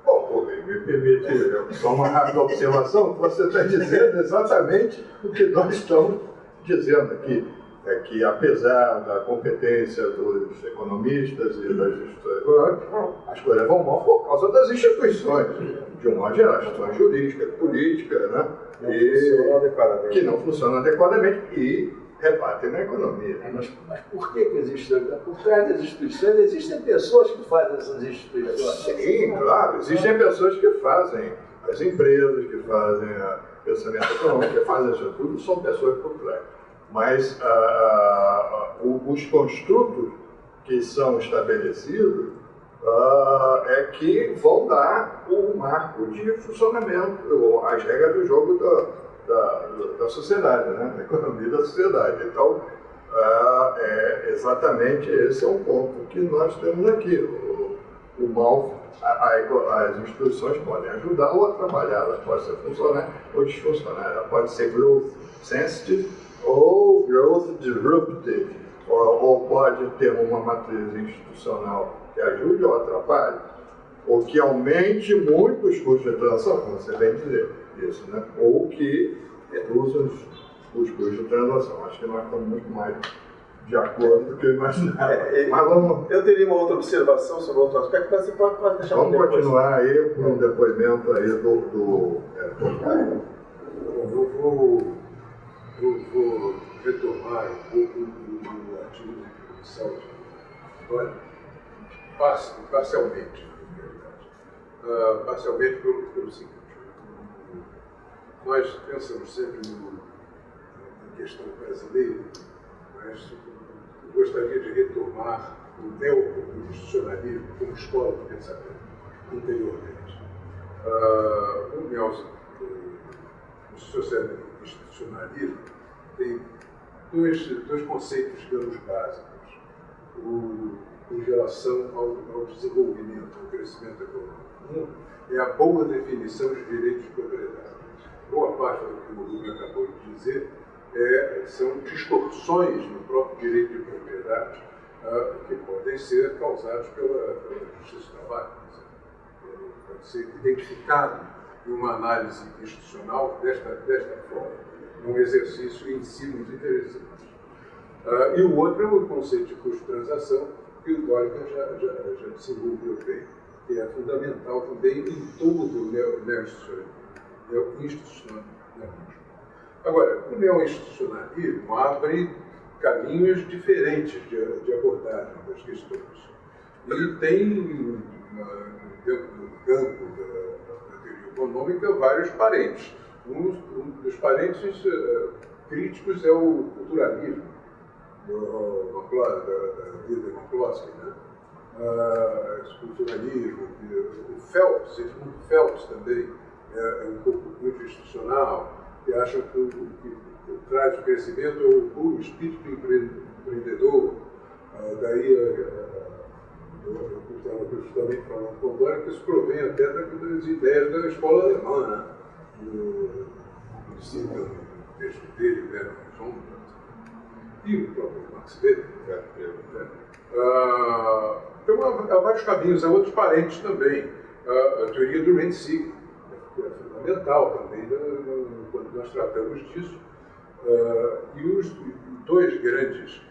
Bom, me permite só uma rápida observação, que você está dizendo exatamente o que nós estamos dizendo aqui. É que, apesar da competência dos economistas e das instituições econômicas, as coisas vão mal por causa das instituições, de um modo geral, instituições jurídicas, políticas, né? Que não funcionam adequadamente. E rebatem na economia. Mas por que existe? Por trás das instituições existem pessoas que fazem essas instituições. Sim, claro. Existem pessoas que fazem, as empresas que fazem o pensamento econômico, que fazem isso tudo, são pessoas por trás. Mas os construtos que são estabelecidos é que vão dar o marco de funcionamento, as regras do jogo da sociedade, né? Da economia da sociedade. Então, exatamente esse é um ponto que nós temos aqui. O mal, as instituições podem ajudar ou atrapalhar, ela pode ser funcionar ou desfuncionar, ela pode ser growth sensitive ou growth disruptive, ou pode ter uma matriz institucional que ajude ou atrapalhe, ou que aumente muito os custos de transação, como você bem dizer, isso, né? Ou que reduza os custos de transação. Acho que nós estamos muito mais de acordo do que eu imaginava. Mas vamos... Eu teria uma outra observação sobre outro aspecto, mas você pode deixar vamos continuar aí com um depoimento aí do Eu vou retomar um pouco do artigo de introdução de Antônio, parcialmente, na verdade. Parcialmente pelo seguinte: nós pensamos sempre na questão brasileira, mas eu gostaria de retomar o neoconstitucionalismo como escola de pensamento anteriormente. O socialismo tem dois conceitos, digamos, básicos em relação ao desenvolvimento, ao crescimento econômico. Um é a boa definição de direitos de propriedade. Boa parte do que o Rubem acabou de dizer são distorções no próprio direito de propriedade que podem ser causadas pela justiça do trabalho. Pode ser identificado em uma análise institucional desta forma, um exercício em si muito interessante. E o outro é o conceito de custo-transação, que o Dorican já desenvolveu bem, que é fundamental também em todo o neo-institucionalismo. Agora, o neo-institucionalismo abre caminhos diferentes de abordagem das questões. E tem, dentro do campo da teoria econômica, vários parentes. Um dos parentes críticos é o culturalismo, da vida de McCloskey, né? Esse culturalismo, o Phelps, Edmund Phelps também é um pouco muito institucional, que acham que traz o crescimento o espírito empreendedor. Daí eu estava justamente falando com o Dória que isso provém até das ideias da escola alemã, né? Cita no texto dele, Werner von e o próprio Max Weber. Então há vários caminhos, há outros parentes também. A teoria do Rensig, que é fundamental também quando nós tratamos disso. E os dois grandes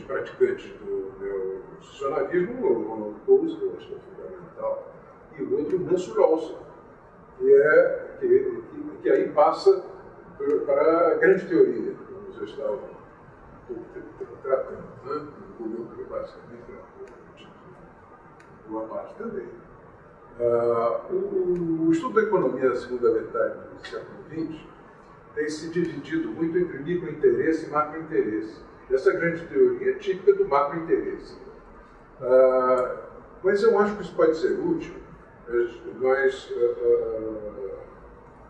praticantes do neoconstitucionalismo, o Ronald Coase, que eu acho que é fundamental, e o outro, o Mansur Olson, que aí passa para a grande teoria, como já estava tratando, né? O meu que basicamente uma parte também. O estudo da economia da segunda metade do século XX tem se dividido muito entre microinteresse e macrointeresse. Essa grande teoria é típica do macrointeresse. Mas eu acho que isso pode ser útil nós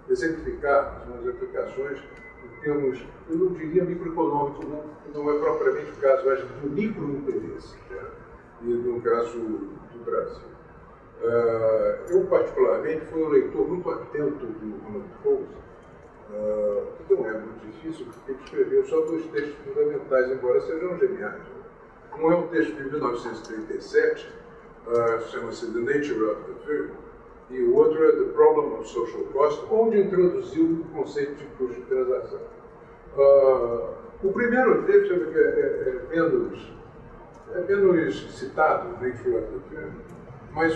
exemplificarmos umas aplicações em termos, eu não diria microeconômico, não é propriamente o caso, mas do microinteresse, né? E no caso do Brasil. Eu, particularmente, fui um leitor muito atento do Ronald Coase. Não é muito difícil, porque ele escreveu só dois textos fundamentais, embora sejam geniais. Um é um texto de 1937, chama-se The Nature of the Firm, e o outro é The Problem of Social Cost, onde introduziu o conceito de custo de transação. O primeiro texto é menos citado, Nature of the Firm, mas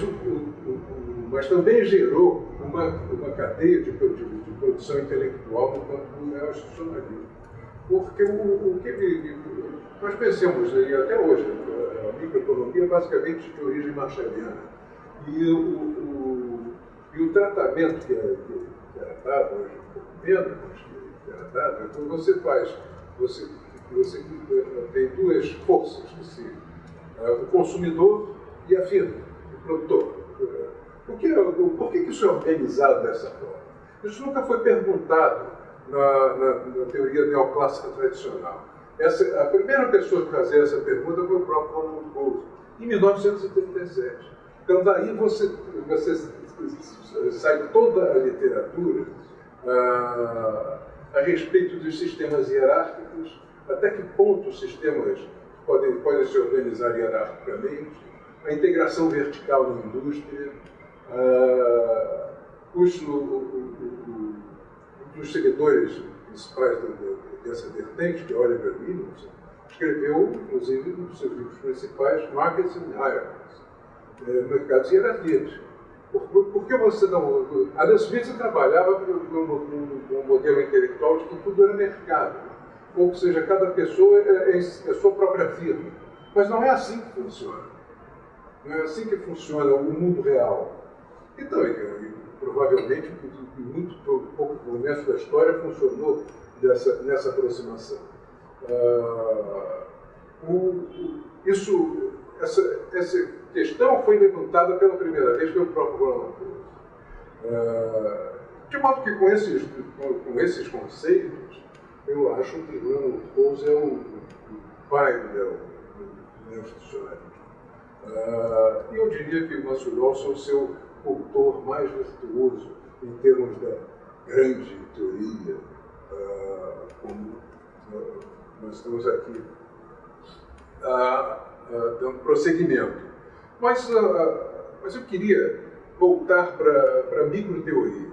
também gerou uma cadeia de produção intelectual no campo do neo-institucionalismo. Porque nós pensamos, e até hoje, a microeconomia é basicamente de origem marshalliana. E o tratamento que era dado, hoje um pouco menos, que era dado, então você tem duas forças, o consumidor e a firma, o produtor. Por que isso é organizado dessa forma? Isso nunca foi perguntado na teoria neoclássica tradicional. A primeira pessoa que fazia essa pergunta foi o próprio Ronald Coase, em 1937. Então, daí você sai toda a literatura a respeito dos sistemas hierárquicos, até que ponto os sistemas podem se organizar hierarquicamente, a integração vertical na indústria, um dos seguidores principais dessa vertente, que é Oliver Williams, escreveu, inclusive, um dos seus livros principais, Markets and Hierarchies, mercados e hierarquias. Porque você não... Adam Smith trabalhava num modelo intelectual de que tudo era mercado. Ou seja, cada pessoa é sua própria firma. Mas não é assim que funciona. Não é assim que funciona o mundo real. Então, provavelmente, muito pouco momento da história funcionou nessa aproximação. Essa questão foi levantada pela primeira vez pelo próprio Ronald Coase. De modo que, com esses conceitos, eu acho que Ronald Coase é o pai do neo-institucionalismo. E eu diria que o Mansur Lawson é o seu autor mais virtuoso em termos da grande teoria, como nós estamos aqui dando prosseguimento. Mas eu queria voltar para a microteoria.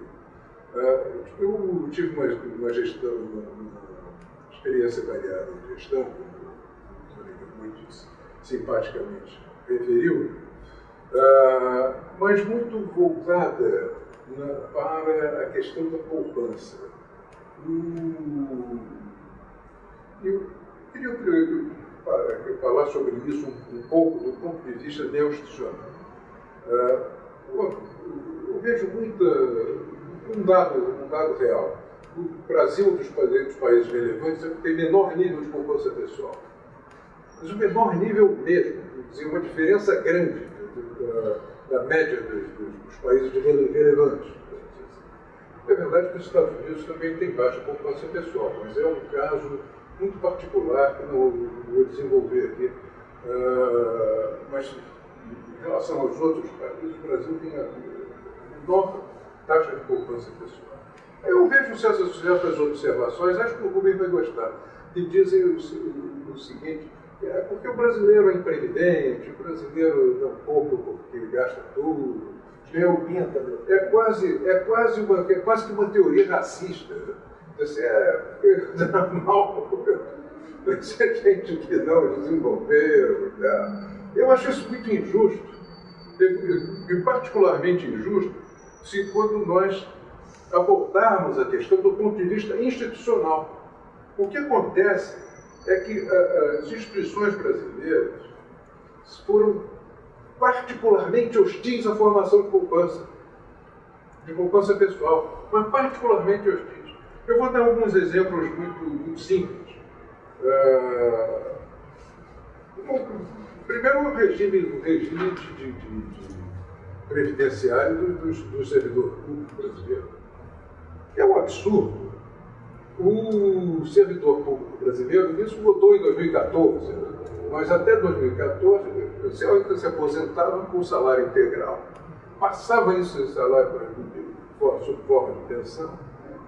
Eu tive uma gestão, uma experiência variada em gestão, como o muito simpaticamente referiu, mas muito voltada para a questão da poupança. Eu queria falar sobre isso um pouco do ponto de vista neo-institucional. Eu vejo um dado real. O Brasil, dos países relevantes, é que tem menor nível de poupança pessoal. Mas o menor nível mesmo, quer dizer, uma diferença grande da média dos países relevantes. É verdade que os Estados Unidos também têm baixa poupança pessoal, mas é um caso muito particular que não vou desenvolver aqui. Mas em relação aos outros países, o Brasil tem a menor taxa de poupança pessoal. Eu vejo certas observações, acho que o Rubem vai gostar, que dizem o seguinte: porque o brasileiro é imprevidente, o brasileiro dá pouco porque gasta tudo. É quase que uma teoria racista. Você é normal, você gente que não desenvolveu. Eu acho isso muito injusto, e particularmente injusto, se quando nós abordarmos a questão do ponto de vista institucional. O que acontece é que as instituições brasileiras foram particularmente hostis à formação de poupança pessoal, mas particularmente hostis. Eu vou dar alguns exemplos muito simples. Primeiro, o regime previdenciário do servidor público brasileiro. É um absurdo. O servidor público brasileiro, isso mudou em 2014, mas até 2014 se aposentava com salário integral. Passava esse salário sob forma de pensão,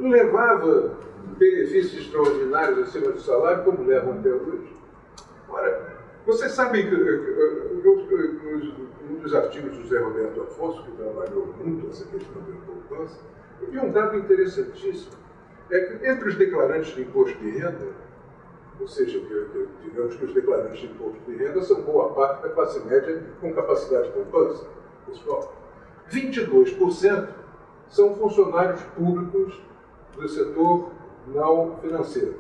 levava benefícios extraordinários acima do salário, como levam até hoje. Ora, vocês sabem que um dos artigos do José Roberto Afonso, que trabalhou muito essa questão da poupança, eu vi um dado interessantíssimo. É que entre os declarantes de imposto de renda, ou seja, digamos que os declarantes de imposto de renda são boa parte da classe média com capacidade de poupança pessoal. 22% são funcionários públicos do setor não financeiro.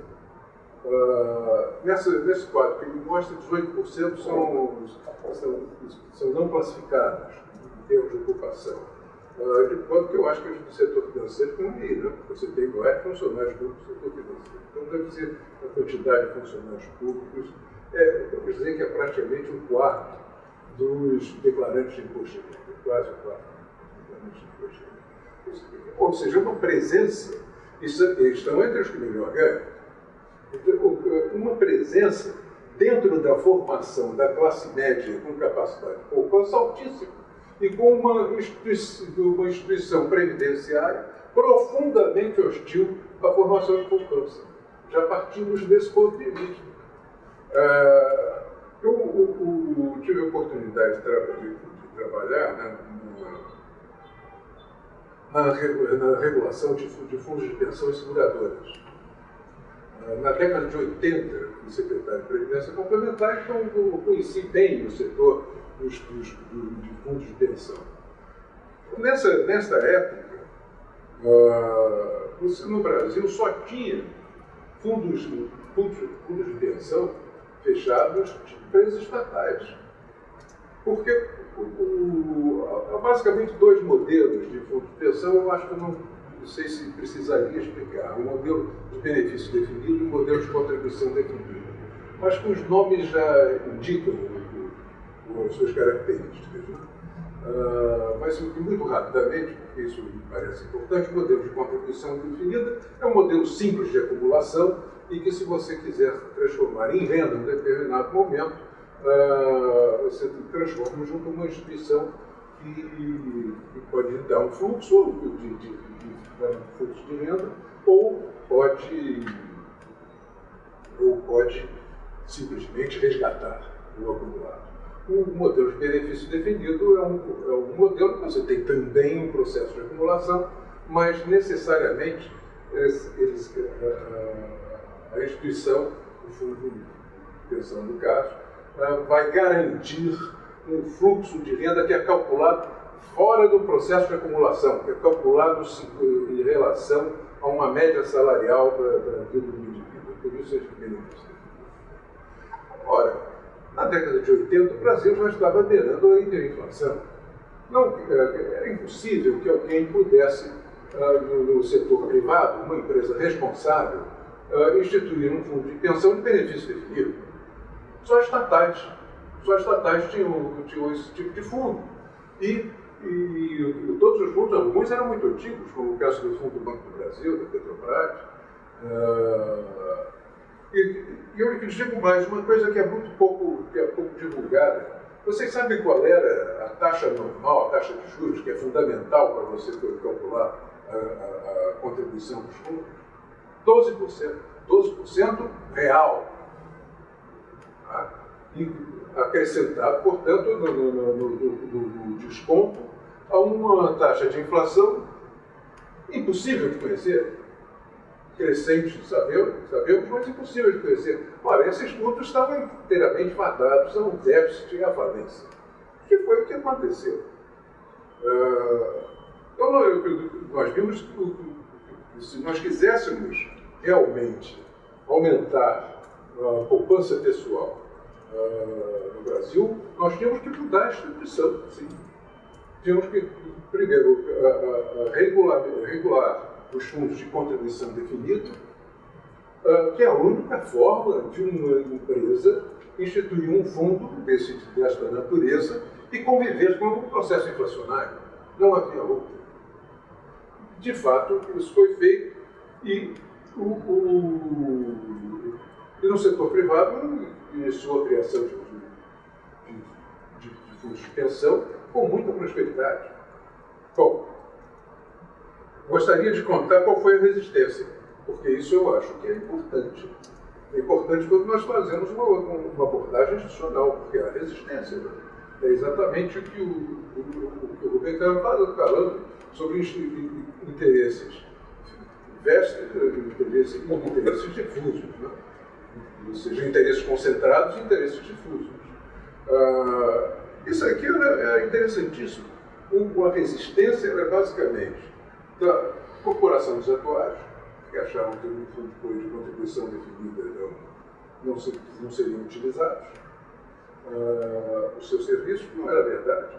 Nesse quadro que ele mostra, 18% são não classificados em termos de ocupação. De modo que eu acho que o setor financeiro tem um meio, né? Você tem funcionários públicos no setor financeiro. Então deve ser a quantidade de funcionários públicos. Eu quero dizer que é praticamente um quarto dos declarantes de imposto de renda, quase um quarto dos declarantes de imposto de renda. Ou seja, uma presença, estão entre os que melhor ganham, uma presença dentro da formação da classe média com capacidade de poupança altíssima e com uma instituição previdenciária profundamente hostil à formação de poupança. Já partimos desse ponto de vista. Eu tive a oportunidade de trabalhar na regulação de fundos de pensão e seguradoras. Na década de 80, fui secretário de Previdência Complementar, então eu conheci bem o setor de fundos de pensão. Nesta época, no Brasil só tinha fundos de pensão fechados de empresas estatais. Porque há basicamente dois modelos de fundo de pensão, eu acho que eu não sei se precisaria explicar. Um modelo de benefício definido e um modelo de contribuição definida. Mas que os nomes já indicam as suas características. Né? Mas muito rapidamente, porque isso me parece importante, o modelo de contribuição definida é um modelo simples de acumulação e que, se você quiser transformar em renda em um determinado momento, você transforma junto a uma instituição que pode dar um fluxo de renda ou pode simplesmente resgatar o acumulado. O modelo de benefício definido é um modelo que você tem também um processo de acumulação, mas necessariamente a instituição, o fundo de pensão no caso, vai garantir um fluxo de renda que é calculado fora do processo de acumulação, que é calculado em relação a uma média salarial da vida do indivíduo. Por isso é de benefício. Ora, na década de 80, o Brasil já estava beirando a hiperinflação. Era impossível que alguém pudesse, no setor privado, uma empresa responsável, instituir um fundo de pensão de benefício definido. Só estatais tinham esse tipo de fundo. E todos os fundos, alguns eram muito antigos, como o caso do Fundo do Banco do Brasil, da Petrobras. E eu lhes digo mais, uma coisa que é pouco divulgada. Vocês sabem qual era a taxa normal, a taxa de juros, que é fundamental para você calcular a contribuição dos fundos? 12%. 12% real. E acrescentado, portanto, no desconto a uma taxa de inflação impossível de conhecer. Crescente, sabemos, mas impossível de conhecer. Ora, esses fundos estavam inteiramente fadados a um déficit e à falência. Que foi o que aconteceu. Então, nós vimos que se nós quiséssemos realmente aumentar a poupança pessoal no Brasil, nós tínhamos que mudar a instituição, sim. Tínhamos que, primeiro, regular os fundos de contribuição definida, que é a única forma de uma empresa instituir um fundo desta natureza e conviver com o processo inflacionário. Não havia outra. De fato, isso foi feito e no setor privado iniciou a criação de fundos de pensão com muita prosperidade. Bom, gostaria de contar qual foi a resistência, porque isso eu acho que é importante. É importante quando nós fazemos uma abordagem institucional, porque a resistência é exatamente o que o Rubem estava falando sobre interesses interesses difusos, né? Ou seja, interesses concentrados e interesses difusos. Isso aqui é interessantíssimo. A resistência é basicamente da corporação dos atuários, que achavam que o fundo de contribuição definida não seriam utilizados. Os seus serviços não era verdade,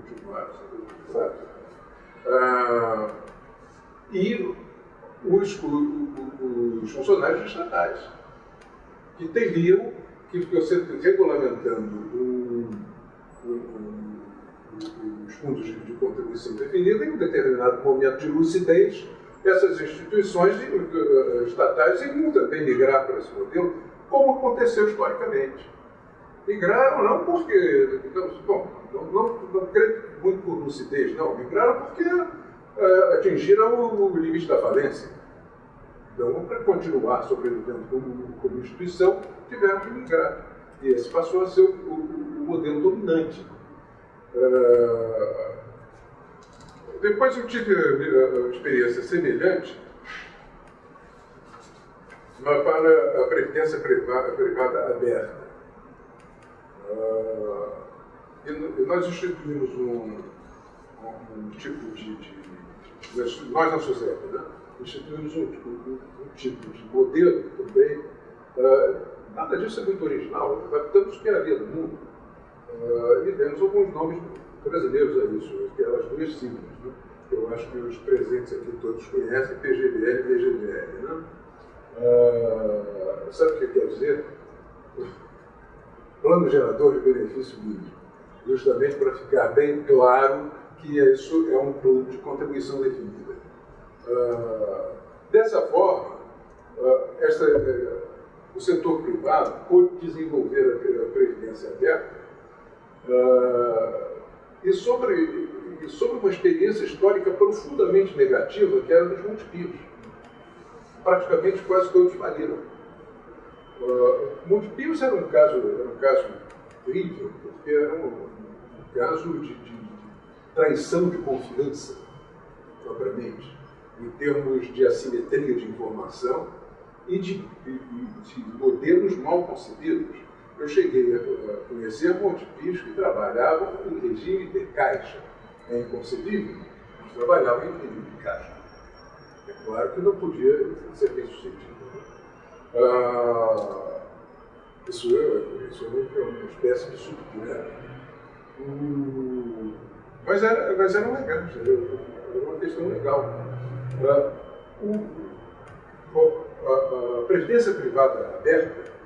continuaram sendo utilizados. E os funcionários estatais, que teriam que você regulamentando os fundos de contribuição definida em um determinado momento de lucidez, essas instituições estatais iriam também migrar para esse modelo, como aconteceu historicamente. Migraram não porque, não creio muito por lucidez, não, migraram porque atingiram o limite da falência. Então, para continuar sobrevivendo como instituição, tiveram que migrar. E esse passou a ser o modelo dominante. Depois eu tive uma experiência semelhante para a previdência privada aberta. E nós instituímos um tipo nós na SUSEP, né? Instituímos um tipo de modelo também. Nada disso é muito original, adaptamos o que havia no mundo. E demos alguns nomes brasileiros a isso, aquelas duas siglas, né? Eu acho que os presentes aqui todos conhecem, PGBL e PGBL. Né? Sabe o que quer dizer? Plano gerador de benefício mínimo, justamente para ficar bem claro que isso é um plano de contribuição definida. Dessa forma, o setor privado pôde desenvolver a previdência aberta e sobre uma experiência histórica profundamente negativa, que era dos multipios. Praticamente quase todos faliram. Multipios era um caso terrível, porque era um caso de traição de confiança, propriamente, em termos de assimetria de informação e de modelos mal concebidos. Eu cheguei a conhecer multipios que trabalhavam em regime de caixa. É inconcebível, mas trabalhavam em regime de caixa. É claro que não podia ser bem sucedido. Isso é uma espécie de subcultura. Mas eram legais, era uma questão legal. A previdência privada aberta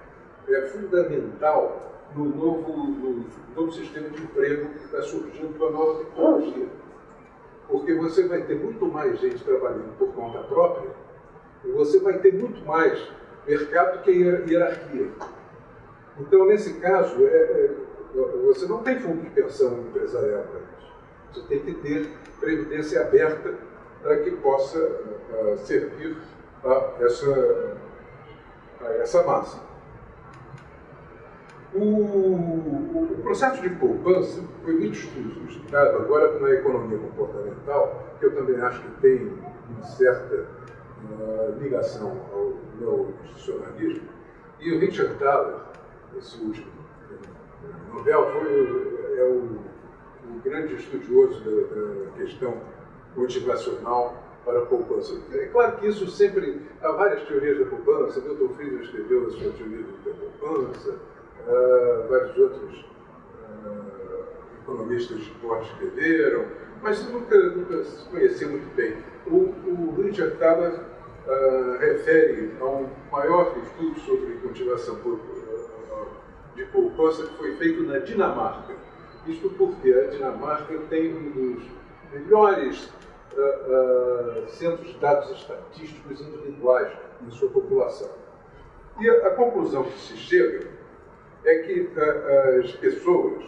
é fundamental no novo sistema de emprego que está surgindo com a nova tecnologia. Porque você vai ter muito mais gente trabalhando por conta própria e você vai ter muito mais mercado do que hierarquia. Então, nesse caso, você não tem fundo de pensão empresarial para isso. Você tem que ter previdência aberta para que possa servir a essa massa. O processo de poupança foi muito estudado agora na economia comportamental, que eu também acho que tem uma certa ligação ao neo-institucionalismo, e o Richard Thaler, esse último Nobel, é o grande estudioso da questão motivacional para a poupança. É claro que isso sempre... Há várias teorias da poupança, Milton Friedman escreveu a sua teoria da poupança, vários outros economistas de porte escreveram, mas nunca se conhecia muito bem. O Richard Thaler refere a um maior estudo sobre motivação de poupança que foi feito na Dinamarca. Isto porque a Dinamarca tem um dos melhores centros de dados estatísticos individuais em sua população. E a conclusão que se chega é que as pessoas,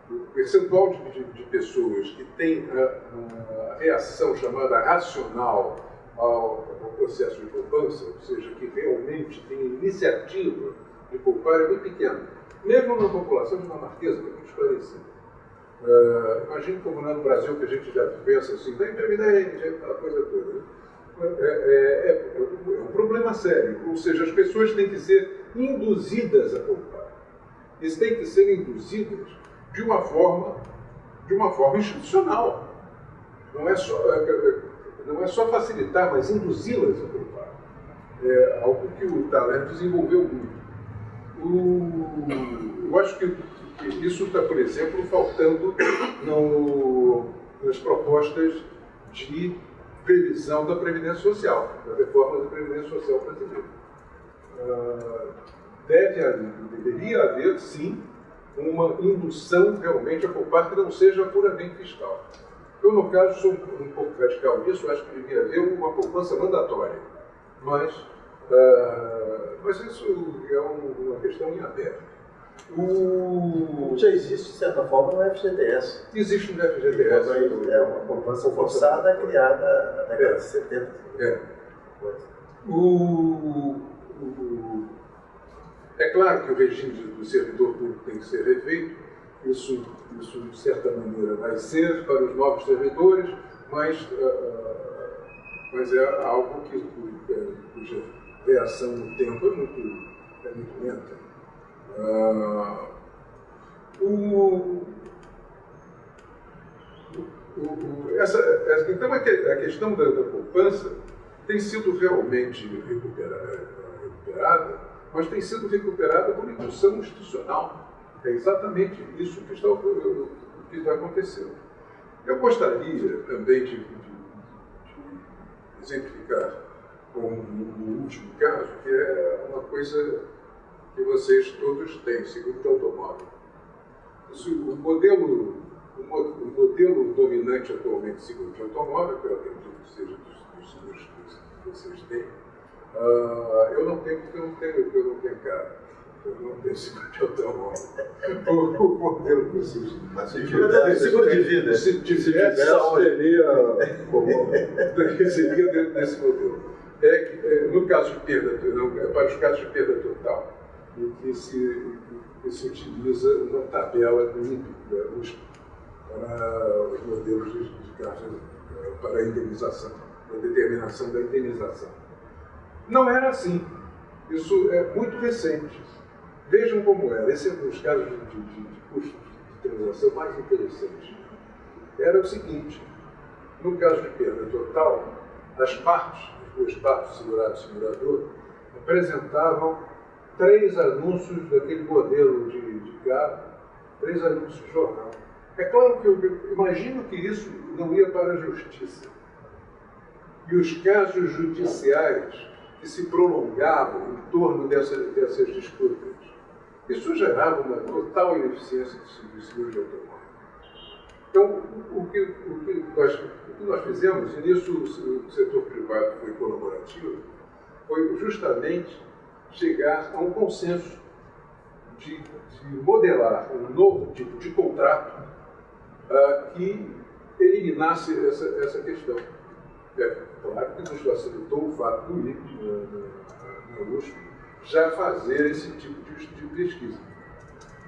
o percentual de pessoas que têm a reação chamada racional ao processo de poupança, ou seja, que realmente tem iniciativa de poupar, é muito pequeno. Mesmo na população dinamarquesa, que é muito esclarecida. Imagine como no Brasil, que a gente já pensa assim, da previdência, aquela coisa toda. Né? É um problema sério, ou seja, as pessoas têm que ser induzidas a poupar. Eles têm que ser induzidas de uma forma institucional. Não é só facilitar, mas induzi-las a poupar. é algo que o talento desenvolveu muito. Eu acho que isso está, por exemplo, faltando nas propostas de previsão da Previdência Social, da reforma da Previdência Social brasileira. Deveria haver, sim, uma indução realmente a poupar que não seja puramente fiscal. Eu, no caso, sou um pouco radical nisso, acho que devia haver uma poupança mandatória, mas isso é uma questão em aberto. Já existe, de certa forma, no FGTS. Existe no FGTS. É uma poupança forçada criada na década de 70. É claro que o regime do servidor público tem que ser refeito, isso de certa maneira vai ser para os novos servidores, mas é algo cuja reação no tempo é muito lenta. Então a questão da poupança tem sido realmente recuperada, mas tem sido recuperada por indução institucional. É exatamente isso que está acontecendo. Eu gostaria também de exemplificar com um último caso, que é uma coisa que vocês todos têm, seguro de automóvel. O modelo dominante atualmente de seguro de automóvel, que eu acredito que seja dos seguros que vocês têm, eu não tenho porque eu não tenho carro. Eu não tenho seguro de automóvel. O modelo que vocês... Mas se tivesse seguro de vida, se tivesse seria dentro desse modelo. No caso de perda, para os casos de perda total, em que se utiliza uma tabela do INPE, da USP, para os modelos de carros para a indenização, para a determinação da indenização. Não era assim. Isso é muito recente. Vejam como era. Esse é um dos casos de custos de transação mais interessantes. Era o seguinte: no caso de perda total, as duas partes, segurado e segurador, apresentavam 3 anúncios daquele modelo de carro, 3 anúncios de jornal. É claro que eu imagino que isso não ia para a justiça. E os casos judiciais que se prolongavam em torno dessas disputas, isso gerava uma total ineficiência do seguro de automóvel. Então, o que nós fizemos, e nisso o setor privado foi colaborativo, foi justamente chegar a um consenso de modelar um novo tipo de contrato que eliminasse essa questão. É claro que nos facilitou o fato do INPE, na USP, já fazer esse tipo de pesquisa,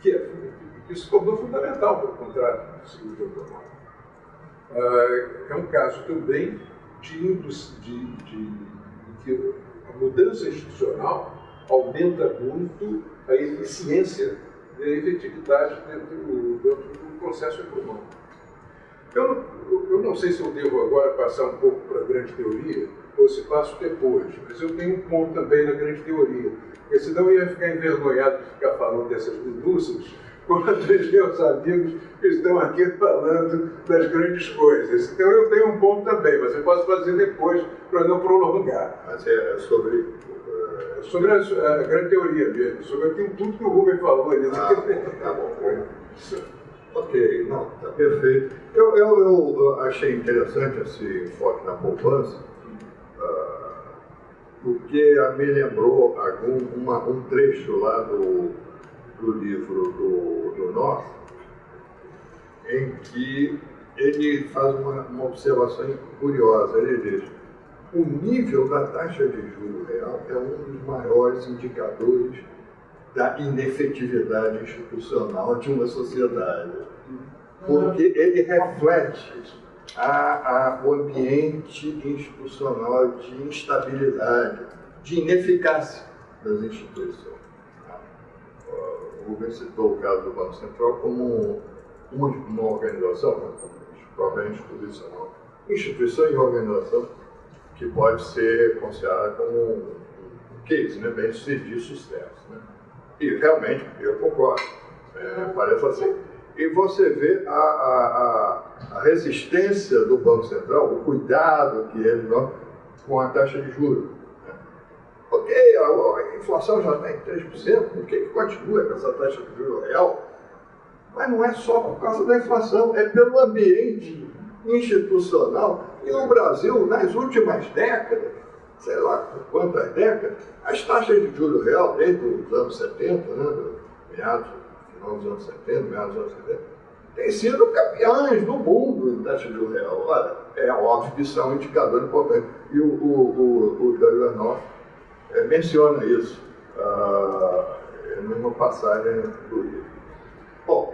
que se tornou fundamental para o contrato de seguro de automóvel. É um caso também de que a mudança institucional aumenta muito a eficiência e a efetividade dentro do processo econômico. Eu não sei se eu devo agora passar um pouco para a grande teoria ou se passo depois, mas eu tenho um ponto também na grande teoria, porque senão eu ia ficar envergonhado de ficar falando dessas minúcias quando os meus amigos estão aqui falando das grandes coisas. Então eu tenho um ponto também, mas eu posso fazer depois para não prolongar. Mas é sobre a grande teoria mesmo, sobre aquilo tudo que o Rubem falou ali. Tá bom. Ok, não, está perfeito. Eu achei interessante esse enfoque na poupança, porque me lembrou um trecho lá do livro do North, em que ele faz uma observação curiosa. Ele diz: o nível da taxa de juros real é um dos maiores indicadores da inefetividade institucional de uma sociedade, porque ele reflete o ambiente institucional de instabilidade, de ineficácia das instituições. O Rubem citou o caso do Banco Central como uma organização, própria instituição e organização, que pode ser considerada como case, né? Bem-sucedido de sucesso. Né? E realmente, eu concordo, parece assim. E você vê a resistência do Banco Central, o cuidado que ele dá com a taxa de juros. Né? Ok, a inflação já está em 3%, por que continua com essa taxa de juros real? Mas não é só por causa da inflação, é pelo ambiente institucional. E no Brasil, nas últimas décadas, sei lá por quantas décadas, as taxas de juros real, desde os anos 70, né, final dos anos 70, meados dos anos 70, têm sido campeões do mundo em taxa de juros real. Olha, é óbvio que isso é um indicador importante. E o Douglas North menciona isso numa passagem do livro. Bom,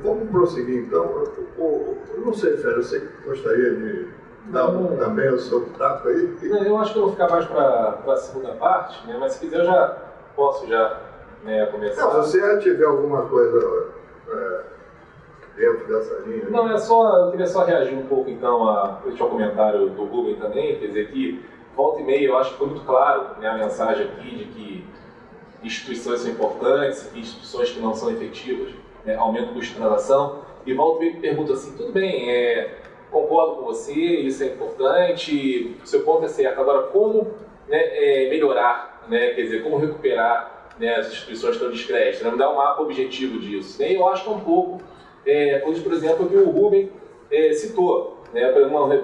vamos prosseguir então. Eu não sei, Félix, você gostaria de dar também o seu pitaco aí? Não, eu acho que eu vou ficar mais para a segunda parte, né? Mas se quiser eu já posso começar. Não, se você tiver alguma coisa dentro dessa linha. Não, eu queria só reagir um pouco então ao comentário do Rubem também, quer dizer que volta e meia eu acho que foi muito claro, né, a mensagem aqui de que instituições são importantes, que instituições que não são efetivas, né, aumentam o custo de transação, e volta e meia me pergunta assim, tudo bem, concordo com você, isso é importante, o seu ponto é certo, agora como, né, melhorar, né, quer dizer, como recuperar, né, as instituições que estão descréditos, né, me dar um mapa objetivo disso, né, e eu acho que é um pouco, coisa, por exemplo, que o Rubem citou, né,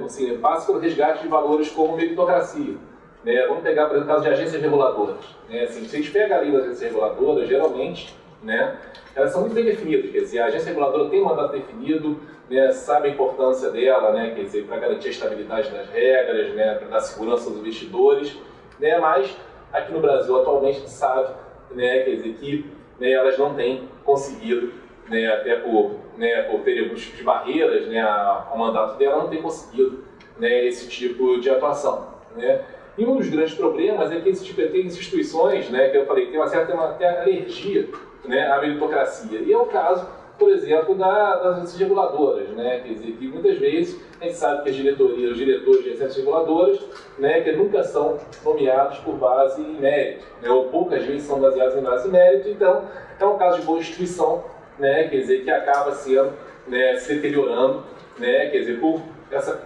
assim, passa pelo resgate de valores como meritocracia. Né, vamos pegar, por exemplo, o caso de agências reguladoras. Né, assim, se a gente pega a lei das agências reguladoras, geralmente, né, elas são muito bem definidas. Quer dizer, a agência reguladora tem um mandato definido, né, sabe a importância dela, né, quer dizer, para garantir a estabilidade das regras, né, para dar segurança aos investidores. Né, mas aqui no Brasil, atualmente, a gente sabe, né, quer dizer, que, né, elas não têm conseguido, né, até por ter alguns tipos de barreiras, né, ao mandato dela, não tem conseguido, né, esse tipo de atuação. Né. E um dos grandes problemas é que tem instituições, né, que eu falei, tem uma certa alergia, né, à meritocracia. E é o caso, por exemplo, das agências reguladoras, né, quer dizer, que muitas vezes a gente sabe que as diretorias, os diretores de agências reguladoras, né, que nunca são nomeados por base em mérito, né, ou poucas vezes são baseados em base em mérito, então é um caso de boa instituição, né, quer dizer, que acaba sendo, né, se deteriorando, né, quer dizer, por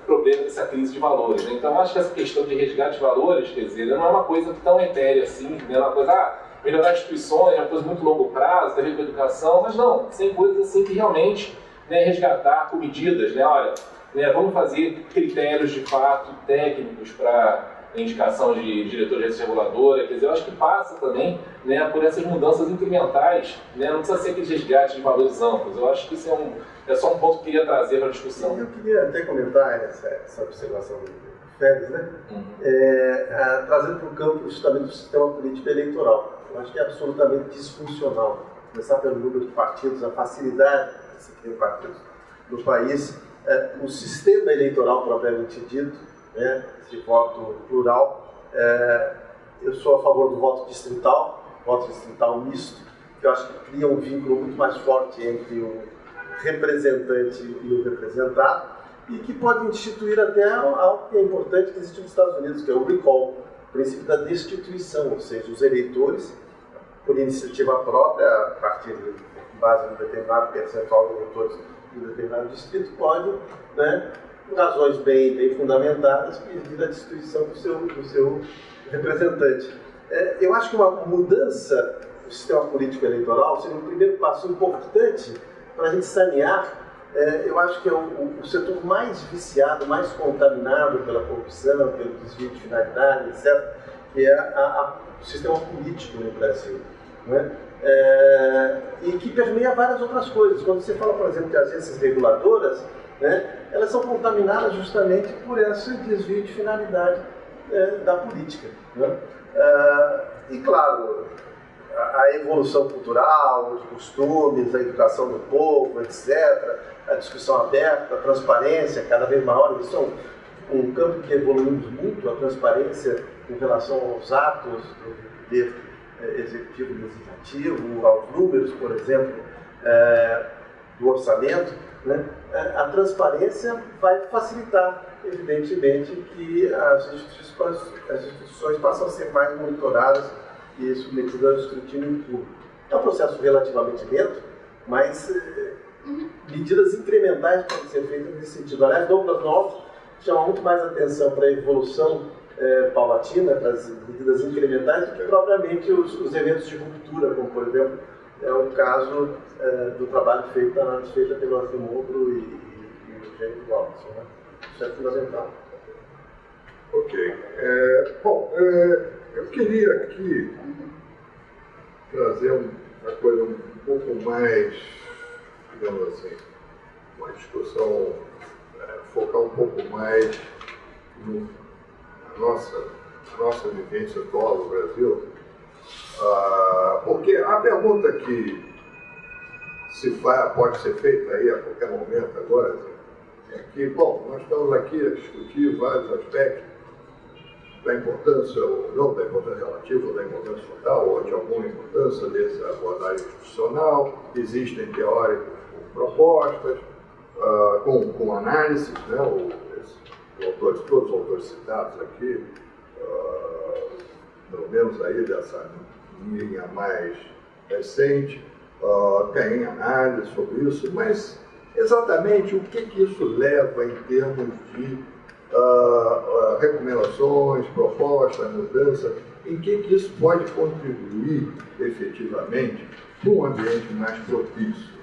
problema dessa crise de valores. Né? Então, acho que essa questão de resgate de valores, quer dizer, não é uma coisa tão etérea assim, né? É uma coisa, melhorar instituições, é uma coisa muito longo prazo, tem a ver com a educação, mas não, tem coisas assim que realmente, né, resgatar com medidas, né? Olha, né, vamos fazer critérios de fato técnicos para indicação de diretor de agência reguladora, quer dizer, eu acho que passa também, né, por essas mudanças incrementais, né? Não precisa ser aqueles resgates de valores amplos, eu acho que isso é só um ponto que eu queria trazer para a discussão. Eu queria até comentar essa observação do Félix, né? Trazendo para o campo justamente do sistema político eleitoral. Eu acho que é absolutamente disfuncional. Começar pelo número de partidos, a facilidade que se tem partidos no país, o sistema eleitoral propriamente dito, né? Esse voto plural. Eu sou a favor do voto distrital misto, que eu acho que cria um vínculo muito mais forte entre o representante e o representado, e que pode instituir até algo que é importante que existe nos Estados Unidos, que é o recall, o princípio da destituição, ou seja, os eleitores, por iniciativa própria, a partir de base de um determinado percentual de eleitores de um determinado distrito, podem, né, por razões bem fundamentadas, pedir a destituição do seu representante. Eu acho que uma mudança do sistema político eleitoral seria um primeiro passo importante para a gente sanear, eu acho que é o setor mais viciado, mais contaminado pela corrupção, pelo desvio de finalidade, etc., que é o sistema político no Brasil. Né? E que permeia várias outras coisas. Quando você fala, por exemplo, de agências reguladoras, né, elas são contaminadas justamente por esse desvio de finalidade da política. Né? E, claro, a evolução cultural, os costumes, a educação do povo, etc., a discussão aberta, a transparência cada vez maior. Isso é um campo que evoluímos muito, a transparência em relação aos atos do poder executivo e legislativo, aos números, por exemplo. do orçamento, né, a transparência vai facilitar, evidentemente, que as instituições passam a ser mais monitoradas e submetidas ao escrutínio público. É um processo relativamente lento, mas medidas incrementais podem ser feitas nesse sentido. Aliás, Douglas North chama muito mais atenção para a evolução paulatina, para as medidas incrementais, do que propriamente os eventos de ruptura, como, por exemplo, é o caso do trabalho feito na análise feita pelo Arthur e o James Robinson. Né? Isso é fundamental. Ok. Bom, eu queria aqui trazer uma coisa um pouco mais, digamos assim, uma discussão, focar um pouco mais na nossa vivência atual no Brasil, porque a pergunta que pode ser feita aí a qualquer momento agora é que, bom, nós estamos aqui a discutir vários aspectos da importância ou não, da importância relativa ou da importância total, ou de alguma importância dessa abordagem institucional. Existem teóricos com propostas, com análises, né? Todos os autores citados aqui, pelo menos aí dessa linha mais recente, tem análise sobre isso, mas exatamente o que isso leva em termos de recomendações, propostas, mudanças, em que isso pode contribuir efetivamente para um ambiente mais propício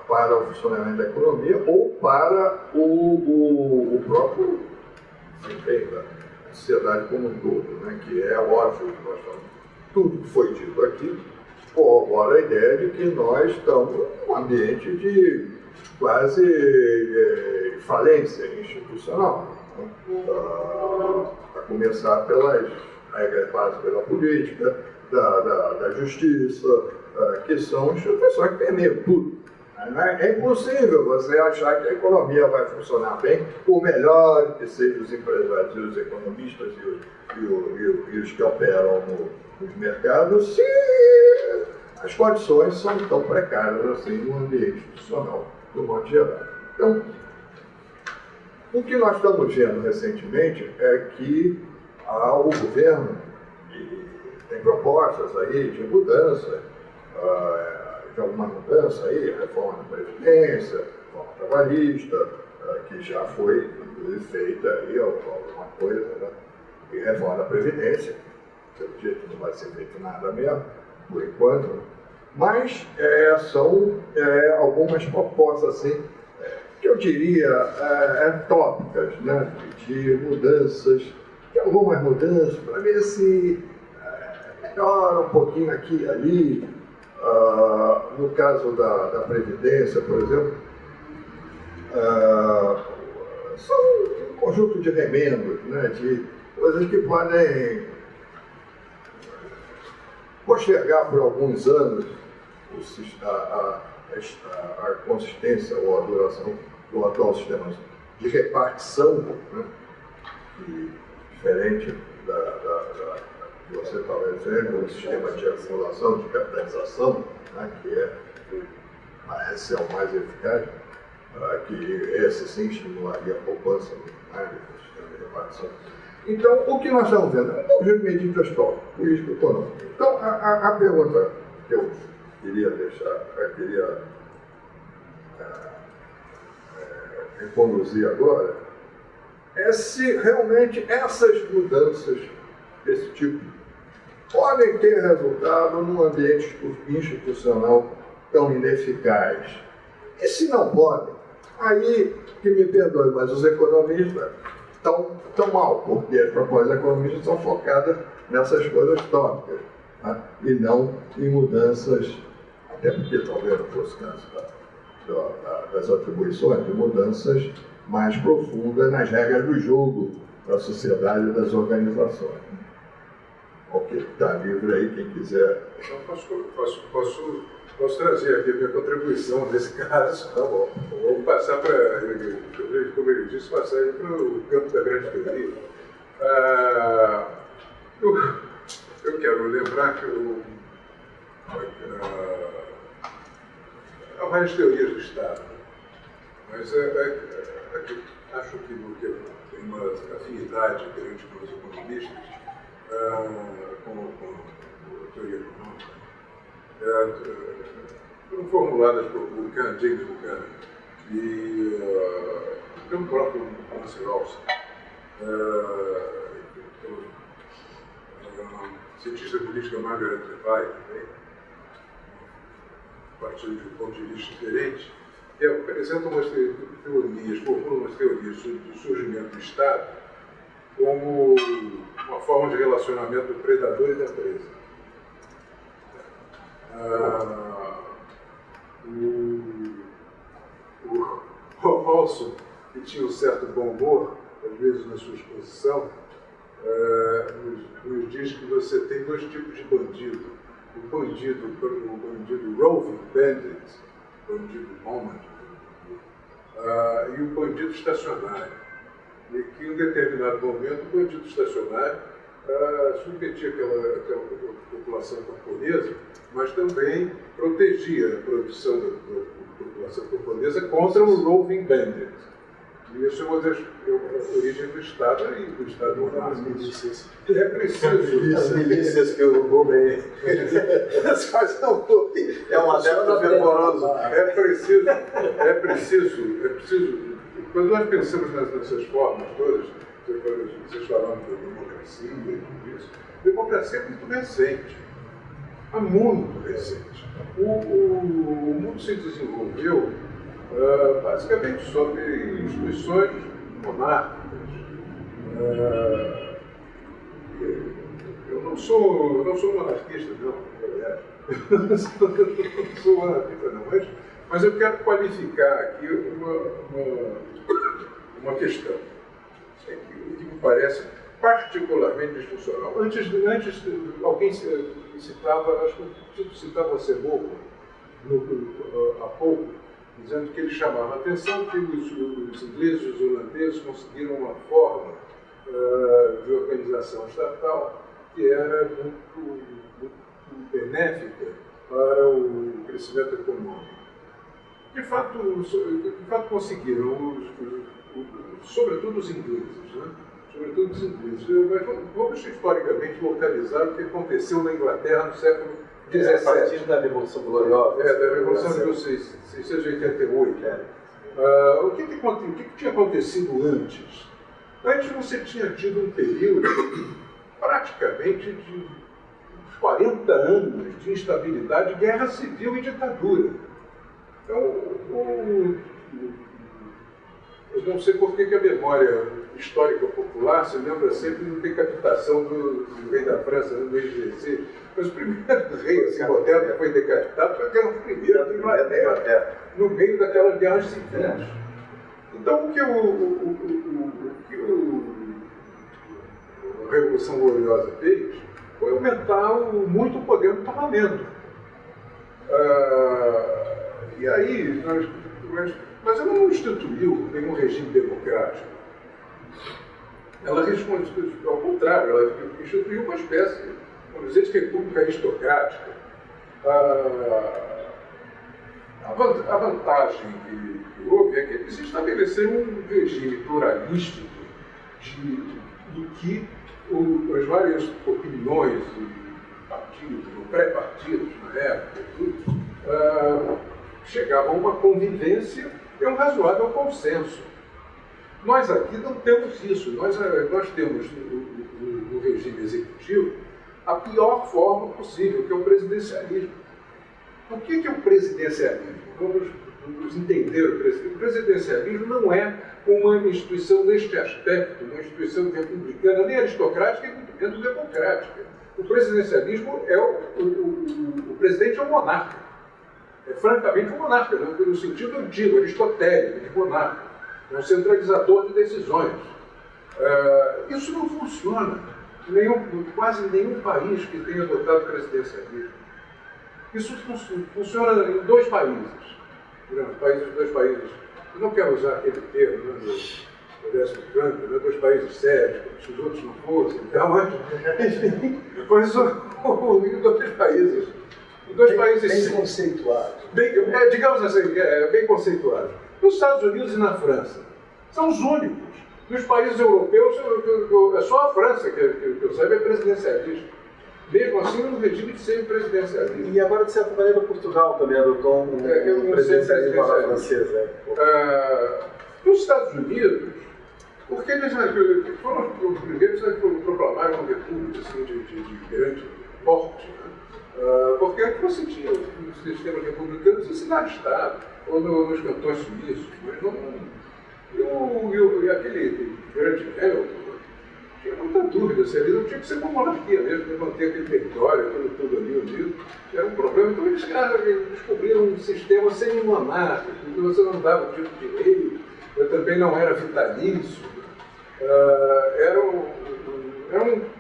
para o funcionamento da economia ou para o próprio desempenho da sociedade como um todo, né? Que é óbvio que nós estamos, tudo que foi dito aqui corrobora a ideia de que nós estamos num ambiente de quase falência institucional, né? A começar pelas regras básicas da política, da justiça, que são instituições que permeiam tudo. É impossível você achar que a economia vai funcionar bem, por melhor que sejam os empresários e os economistas e os que operam nos mercados, se as condições são tão precárias assim no ambiente institucional, do modo geral. Então, o que nós estamos vendo recentemente é que o governo tem propostas aí de mudança, de alguma mudança aí, reforma da Previdência, reforma trabalhista, que já foi feita aí alguma coisa, né? E reforma da Previdência, pelo jeito não vai ser feito nada mesmo, por enquanto, mas são algumas propostas assim, que eu diria tópicas, né? De mudanças, de algumas mudanças, para ver se melhora um pouquinho aqui e ali. No caso da Previdência, por exemplo, são um conjunto de remendos, né, de coisas que podem postergar por alguns anos a consistência ou a duração do atual sistema de repartição, né, que, diferente que você estava dizendo, o sistema de acumulação, de capitalização, né, que parece ser o mais eficaz, que esse sim estimularia a poupança no sistema de repartição. Então, o que nós estamos vendo é um conjunto de medidas político-econômicas. Então, a pergunta que eu queria deixar, reconduzir agora, é se realmente essas mudanças desse tipo podem ter resultado num ambiente institucional tão ineficaz. E se não podem, aí, que me perdoe, mas os economistas estão mal, porque as propostas economistas são focadas nessas coisas tópicas, né? E não em mudanças, até porque talvez não fosse o caso das atribuições, de mudanças mais profundas nas regras do jogo da sociedade e das organizações. Ok, está livre aí quem quiser. Então, posso trazer aqui a minha contribuição nesse caso. Tá bom. Vamos passar para, como ele disse, passar aí para o campo da grande teoria. Eu quero lembrar que há várias teorias do Estado, mas acho que tem uma afinidade grande com os economistas, com a teoria econômica, foram formuladas por James Buchanan e pelo próprio Nancy Rawls, cientista política Margaret Levy, também, a partir de um ponto de vista diferente, que apresentam umas teorias, formulam umas teorias do surgimento do Estado como uma forma de relacionamento do predador e da presa. O Rawlson, que tinha um certo bom humor, às vezes na sua exposição, nos diz que você tem dois tipos de bandido. O bandido roving bandit, bandido nômade, e o bandido estacionário. E que em um determinado momento o bandido estacionário submetia aquela população camponesa, mas também protegia a produção da população camponesa contra o roving bandit. E isso é uma das origens do Estado e do Estado monárquico. É preciso. As milícias que o Rubem faz é uma delas fervorosa. É preciso. Quando nós pensamos nessas formas todas, vocês falaram da democracia e tudo isso, a democracia é muito recente. É muito recente. O mundo se desenvolveu basicamente sobre instituições monárquicas. Eu não sou monarquista, não, aliás. Não sou monarquista, não, mas eu quero qualificar aqui uma questão que me parece particularmente disfuncional. Antes alguém citava, acho que o Tito citava a Cebola há pouco, dizendo que ele chamava a atenção que os ingleses e os holandeses conseguiram uma forma de organização estatal que era muito benéfica para o crescimento econômico. De fato conseguiram, sobretudo os ingleses, né? Sobretudo os ingleses. Mas vamos historicamente localizar o que aconteceu na Inglaterra no século XVII. A partir da Revolução Gloriosa. Da Revolução de 1688. O que tinha acontecido antes? Antes você tinha tido um período praticamente de 40 anos de instabilidade, guerra civil e ditadura. Então, eu não sei por que a memória histórica popular se lembra sempre da decapitação do rei da França, no mês de dezembro. Mas o primeiro rei assim, moderno que foi decapitado foi aquele primeiro da Inglaterra, no meio daquelas guerras civis. Então, o que a Revolução Gloriosa fez foi aumentar muito o poder do parlamento. E aí, mas ela não instituiu nenhum regime democrático. Ela respondeu, ao contrário, ela instituiu uma espécie, vamos dizer, de república aristocrática. A vantagem que houve é que eles estabeleceram um regime pluralístico em que as várias opiniões e partidos, ou pré-partidos na época, chegavam a uma convivência e a um razoável consenso. Nós aqui não temos isso. Nós temos no regime executivo a pior forma possível, que é o presidencialismo. O que é o presidencialismo? Vamos entender o presidencialismo. O presidencialismo não é uma instituição neste aspecto, uma instituição republicana, nem aristocrática, nem muito menos democrática. O presidencialismo é o presidente é um monarca. É francamente um monarca, no sentido antigo, aristotélico, de monarca. É um centralizador de decisões. Isso não funciona em quase nenhum país que tenha adotado presidencialismo. Isso funciona em dois países. Dois países. Eu não quero usar aquele termo do 10º Câmara, dois países sérios, como se os outros não fossem, então, mas dois países. Dois países bem conceituados. Digamos assim, bem conceituados. Nos Estados Unidos e na França. São os únicos. Dos países europeus, é só a França, que eu saiba, é presidencialista. Mesmo assim, no regime de semi-presidencialismo. E agora, de certa maneira, Portugal também adotou um presidencialismo francês. Nos Estados Unidos, porque eles foram os primeiros a proclamar uma república assim, de grande porte, né? Porque você tinha um sistema republicano em cidade-estado, ou nos cantões suíços, mas não. E aquele grande Hamilton, tinha muita dúvida se ele não tinha que ser uma monarquia mesmo, para manter aquele território, tudo ali unido. Era um problema. Então eles descobriram um sistema semi-monárquico, que você não dava tipo de rei, também não era vitalício. Era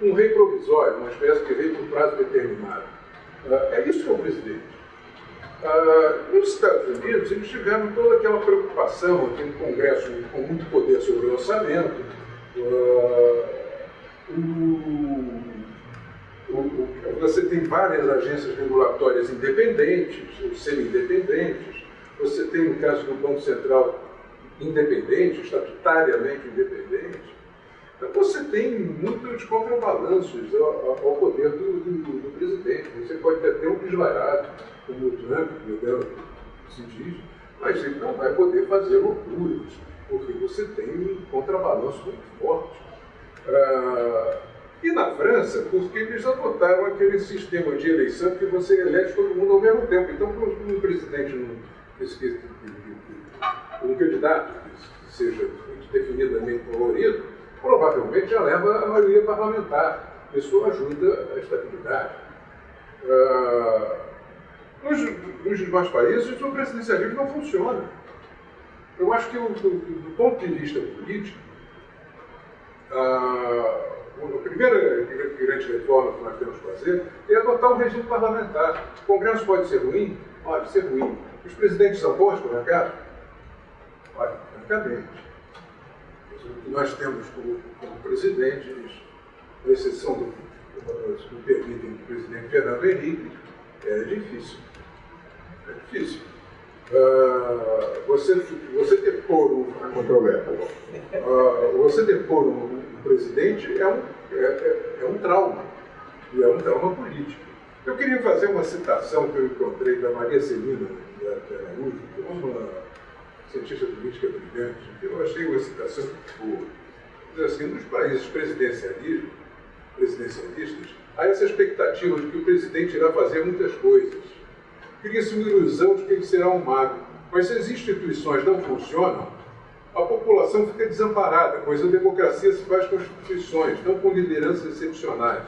um rei provisório, uma espécie de rei por prazo determinado. É isso que é o presidente. Nos Estados Unidos, eles tiveram toda aquela preocupação, aqui no Congresso com muito poder sobre o orçamento. Você tem várias agências regulatórias independentes, ou semi-independentes. Você tem, no caso do Banco Central, independente, estatutariamente independente. Então você tem muitos contrabalanços ao poder do presidente. Você pode ter até um desvairado, como o Trump, que se diz, mas ele não vai poder fazer loucuras, porque você tem um contrabalanço muito forte. E na França, porque eles adotaram aquele sistema de eleição que você elege todo mundo ao mesmo tempo. Então, um presidente, um candidato que seja definidamente favorito, provavelmente já leva a maioria parlamentar. Isso ajuda a estabilidade. Nos demais países, o presidencialismo não funciona. Eu acho que, do ponto de vista político, a primeira grande reforma que nós temos que fazer é adotar um regime parlamentar. O Congresso pode ser ruim? Pode ser ruim. Os presidentes são bons, por acaso? Olha, francamente. Nós temos como presidentes, à exceção do que me permitem, do presidente Fernando Henrique, é difícil. É difícil. Você depor um presidente é um trauma. E é um trauma político. Eu queria fazer uma citação que eu encontrei da Maria Celina de Araújo, que é uma cientista política brilhante, que eu achei uma citação muito boa. Diz assim, nos países presidencialistas, há essa expectativa de que o presidente irá fazer muitas coisas. Cria-se uma ilusão de que ele será um mago. Mas se as instituições não funcionam, a população fica desamparada, pois a democracia se faz com instituições, não com lideranças excepcionais.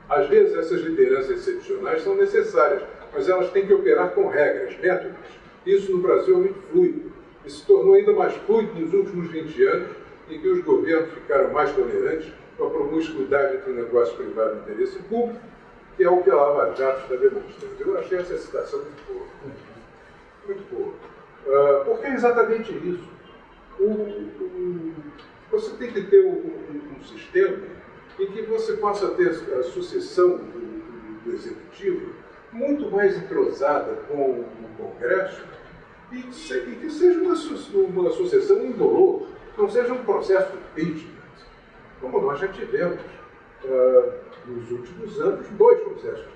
Às vezes essas lideranças excepcionais são necessárias, mas elas têm que operar com regras, métodos. Isso no Brasil é muito fluido. E se tornou ainda mais fluido nos últimos 20 anos, em que os governos ficaram mais tolerantes com a promiscuidade entre o negócio privado e o interesse público, que é o que a Lava Jato está demonstrando. Eu achei essa citação muito boa. Muito boa. Porque é exatamente isso. Você tem que ter um sistema em que você possa ter a sucessão do executivo muito mais entrosada com o Congresso e que seja uma sucessão indolor, não seja um processo de impeachment, como nós já tivemos nos últimos anos 2 processos de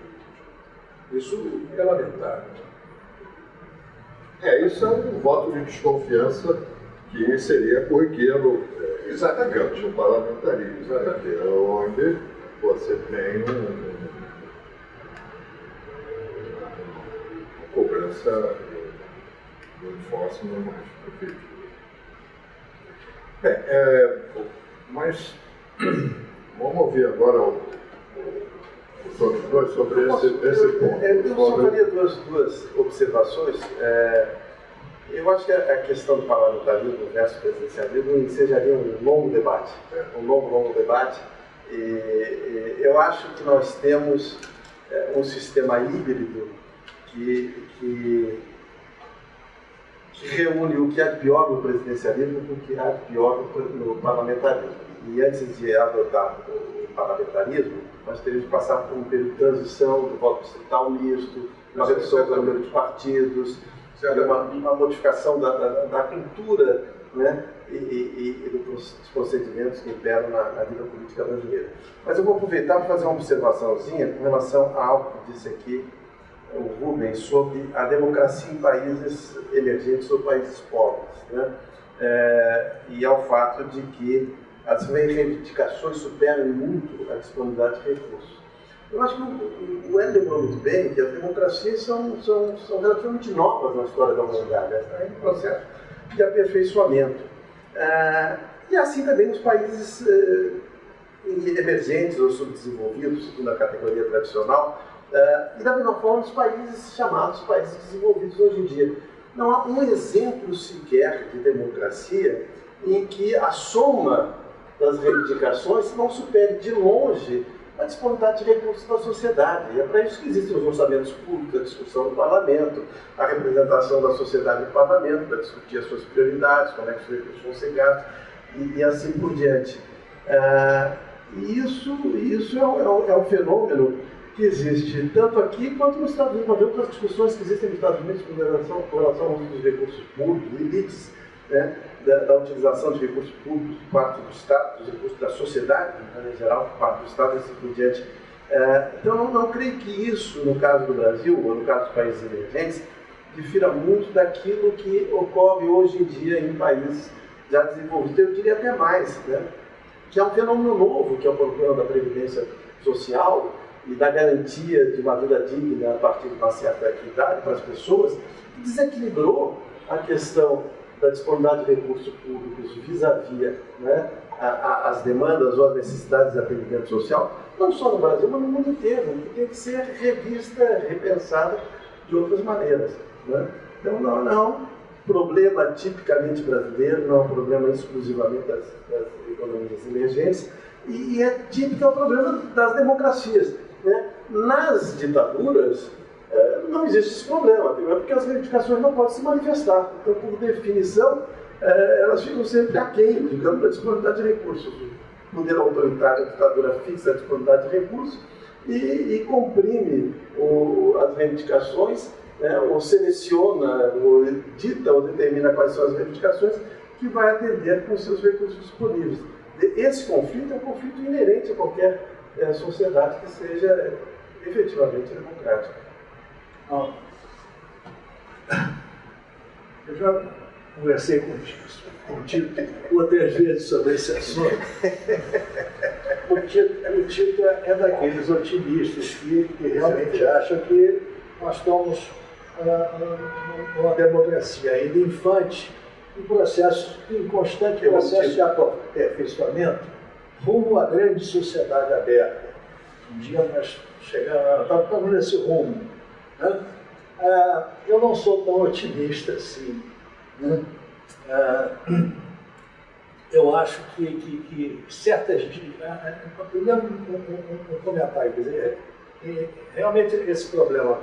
impeachment. Isso é lamentável. Isso é um voto de desconfiança que seria corriqueiro no parlamentarismo. Exatamente. Onde você tem uma cobrança do enforcement mais efetivo. Mas vamos ouvir agora os outros dois sobre esse ponto. Eu só faria duas observações. Eu acho que a questão do parlamentarismo versus presidencialismo ensejaria um longo debate. Um longo debate. E eu acho que nós temos um sistema híbrido que reúne o que há de pior no presidencialismo com o que há de pior no parlamentarismo. E antes de adotar o parlamentarismo, nós teríamos que passar por um período de transição do voto distrital misto, uma redução do número de partidos, uma modificação da cultura, né, e dos procedimentos que imperam na vida política brasileira. Mas eu vou aproveitar para fazer uma observaçãozinha com relação a algo que disse aqui o Rubens sobre a democracia em países emergentes ou países pobres, né? E ao fato de que as reivindicações superam muito a disponibilidade de recursos. Eu acho que o Hélio lembrou muito bem que as democracias são relativamente novas na história da humanidade. É um processo de aperfeiçoamento. E assim também nos países emergentes ou subdesenvolvidos, segundo a categoria tradicional, e da mesma forma os países chamados países desenvolvidos hoje em dia. Não há um exemplo sequer de democracia em que a soma das reivindicações não supere de longe a disponibilidade de recursos da sociedade. E é para isso que existem os orçamentos públicos, a discussão do parlamento, a representação da sociedade no parlamento, para discutir as suas prioridades, como é que os recursos vão ser gastos, e assim por diante. E isso é um fenômeno que existe tanto aqui quanto nos Estados Unidos. Nós vemos as discussões que existem nos Estados Unidos com relação ao uso dos recursos públicos, limites, né, da utilização de recursos públicos por parte do Estado, dos recursos da sociedade, em geral, por parte do Estado e assim por diante. Então, eu não creio que isso, no caso do Brasil, ou no caso dos países emergentes, difira muito daquilo que ocorre hoje em dia em países já desenvolvidos. Eu diria até mais, né, que é um fenômeno novo, que é o problema da previdência social e da garantia de uma vida digna a partir de uma certa idade para as pessoas, que desequilibrou a questão da disponibilidade de recursos públicos vis-à-vis, né, as demandas ou as necessidades de atendimento social, não só no Brasil, mas no mundo inteiro, que tem que ser revista, repensada de outras maneiras, né? Então, não é um problema tipicamente brasileiro, não é um problema exclusivamente das economias emergentes, e é típico o problema das democracias, né? Nas ditaduras, não existe esse problema, porque as reivindicações não podem se manifestar. Então, por definição, elas ficam sempre aquém, digamos, da disponibilidade de recursos. O poder autoritário, a ditadura fixa a disponibilidade de recursos e comprime as reivindicações, né, ou seleciona, ou dita, ou determina quais são as reivindicações que vai atender com os seus recursos disponíveis. Esse conflito é um conflito inerente a qualquer sociedade que seja efetivamente democrática. Eu já conversei contigo outras vezes sobre esse assunto. O Tito é daqueles otimistas que realmente acham que nós estamos numa democracia ainda infante, em constante processo de aperfeiçoamento, rumo à grande sociedade aberta. Um dia nós estamos nesse rumo. Né? Eu não sou tão otimista assim. Né? Eu acho que certas... Primeiro, um comentário, quer dizer, realmente esse problema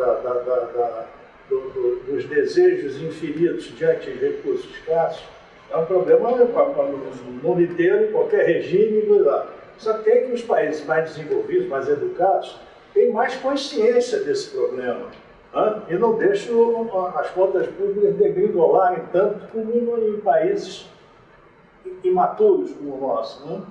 dos desejos infinitos diante de recursos escassos é um problema no mundo inteiro, em qualquer regime. Só que tem que os países mais desenvolvidos, mais educados, têm mais consciência desse problema, né? E não deixam as contas públicas degringolarem tanto como em países imaturos como o nosso, né?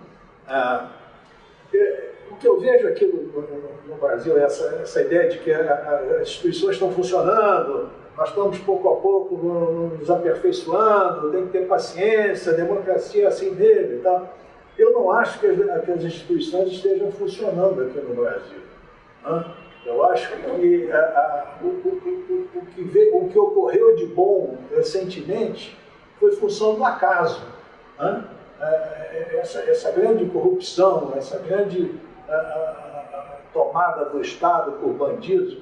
O que eu vejo aqui no Brasil é essa ideia de que as instituições estão funcionando, nós estamos pouco a pouco nos aperfeiçoando, tem que ter paciência, a democracia é assim mesmo e tal. Eu não acho que as instituições estejam funcionando aqui no Brasil. Né? Eu acho que o que ocorreu de bom recentemente foi função do acaso. Né? Essa grande corrupção, essa grande tomada do Estado por bandidos,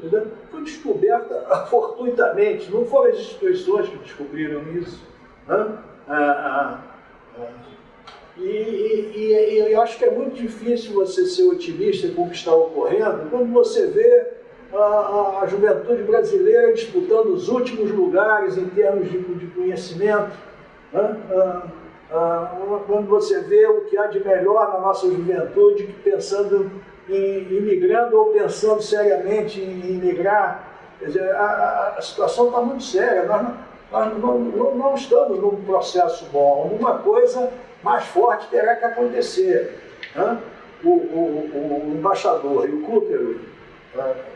foi descoberta fortuitamente, não foram as instituições que descobriram isso. Né? E eu acho que é muito difícil você ser otimista com o que está ocorrendo quando você vê a juventude brasileira disputando os últimos lugares em termos de conhecimento, né? Quando você vê o que há de melhor na nossa juventude, pensando em imigrando ou pensando seriamente em imigrar, Quer dizer, a situação está muito séria. Nós não estamos num processo bom. Alguma coisa mais forte terá que acontecer. Né? O embaixador e o Cooper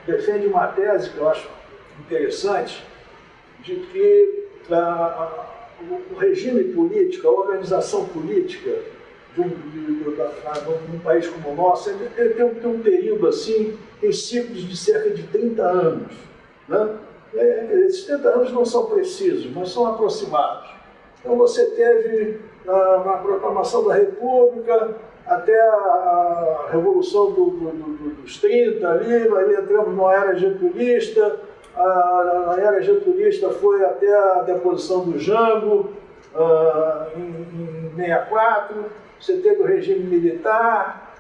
defende uma tese que eu acho interessante, de que o regime político, a organização política de um país como o nosso, tem um período assim, em ciclos de cerca de 30 anos. Né? Esses 30 anos não são precisos, mas são aproximados. Então você teve a proclamação da República, até a Revolução dos 30 ali, aí entramos numa era getulista, a era getulista foi até a deposição do Jango, em 64, você teve o regime militar,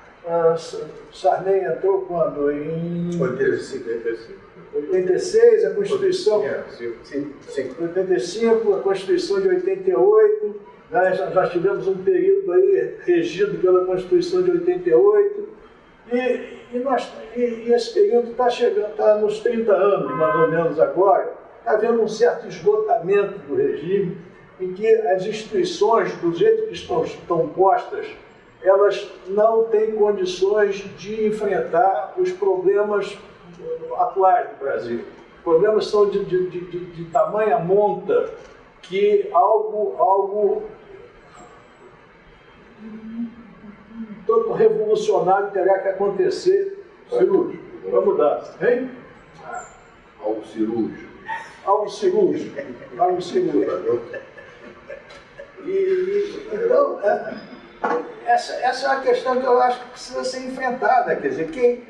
Sarney entrou quando? Em 86, a Constituição... 85, a Constituição de 88, já tivemos um período aí regido pela Constituição de 88, e esse período está chegando, está nos 30 anos, mais ou menos agora, está havendo um certo esgotamento do regime, em que as instituições, do jeito que estão postas, elas não têm condições de enfrentar os problemas atuais do Brasil. Os problemas são de tamanha monta que algo todo revolucionário terá que acontecer cirúrgico, para mudar, hein? Algo cirúrgico. Algo cirúrgico. Algo cirúrgico. Então, essa é uma questão que eu acho que precisa ser enfrentada. Quer dizer, o que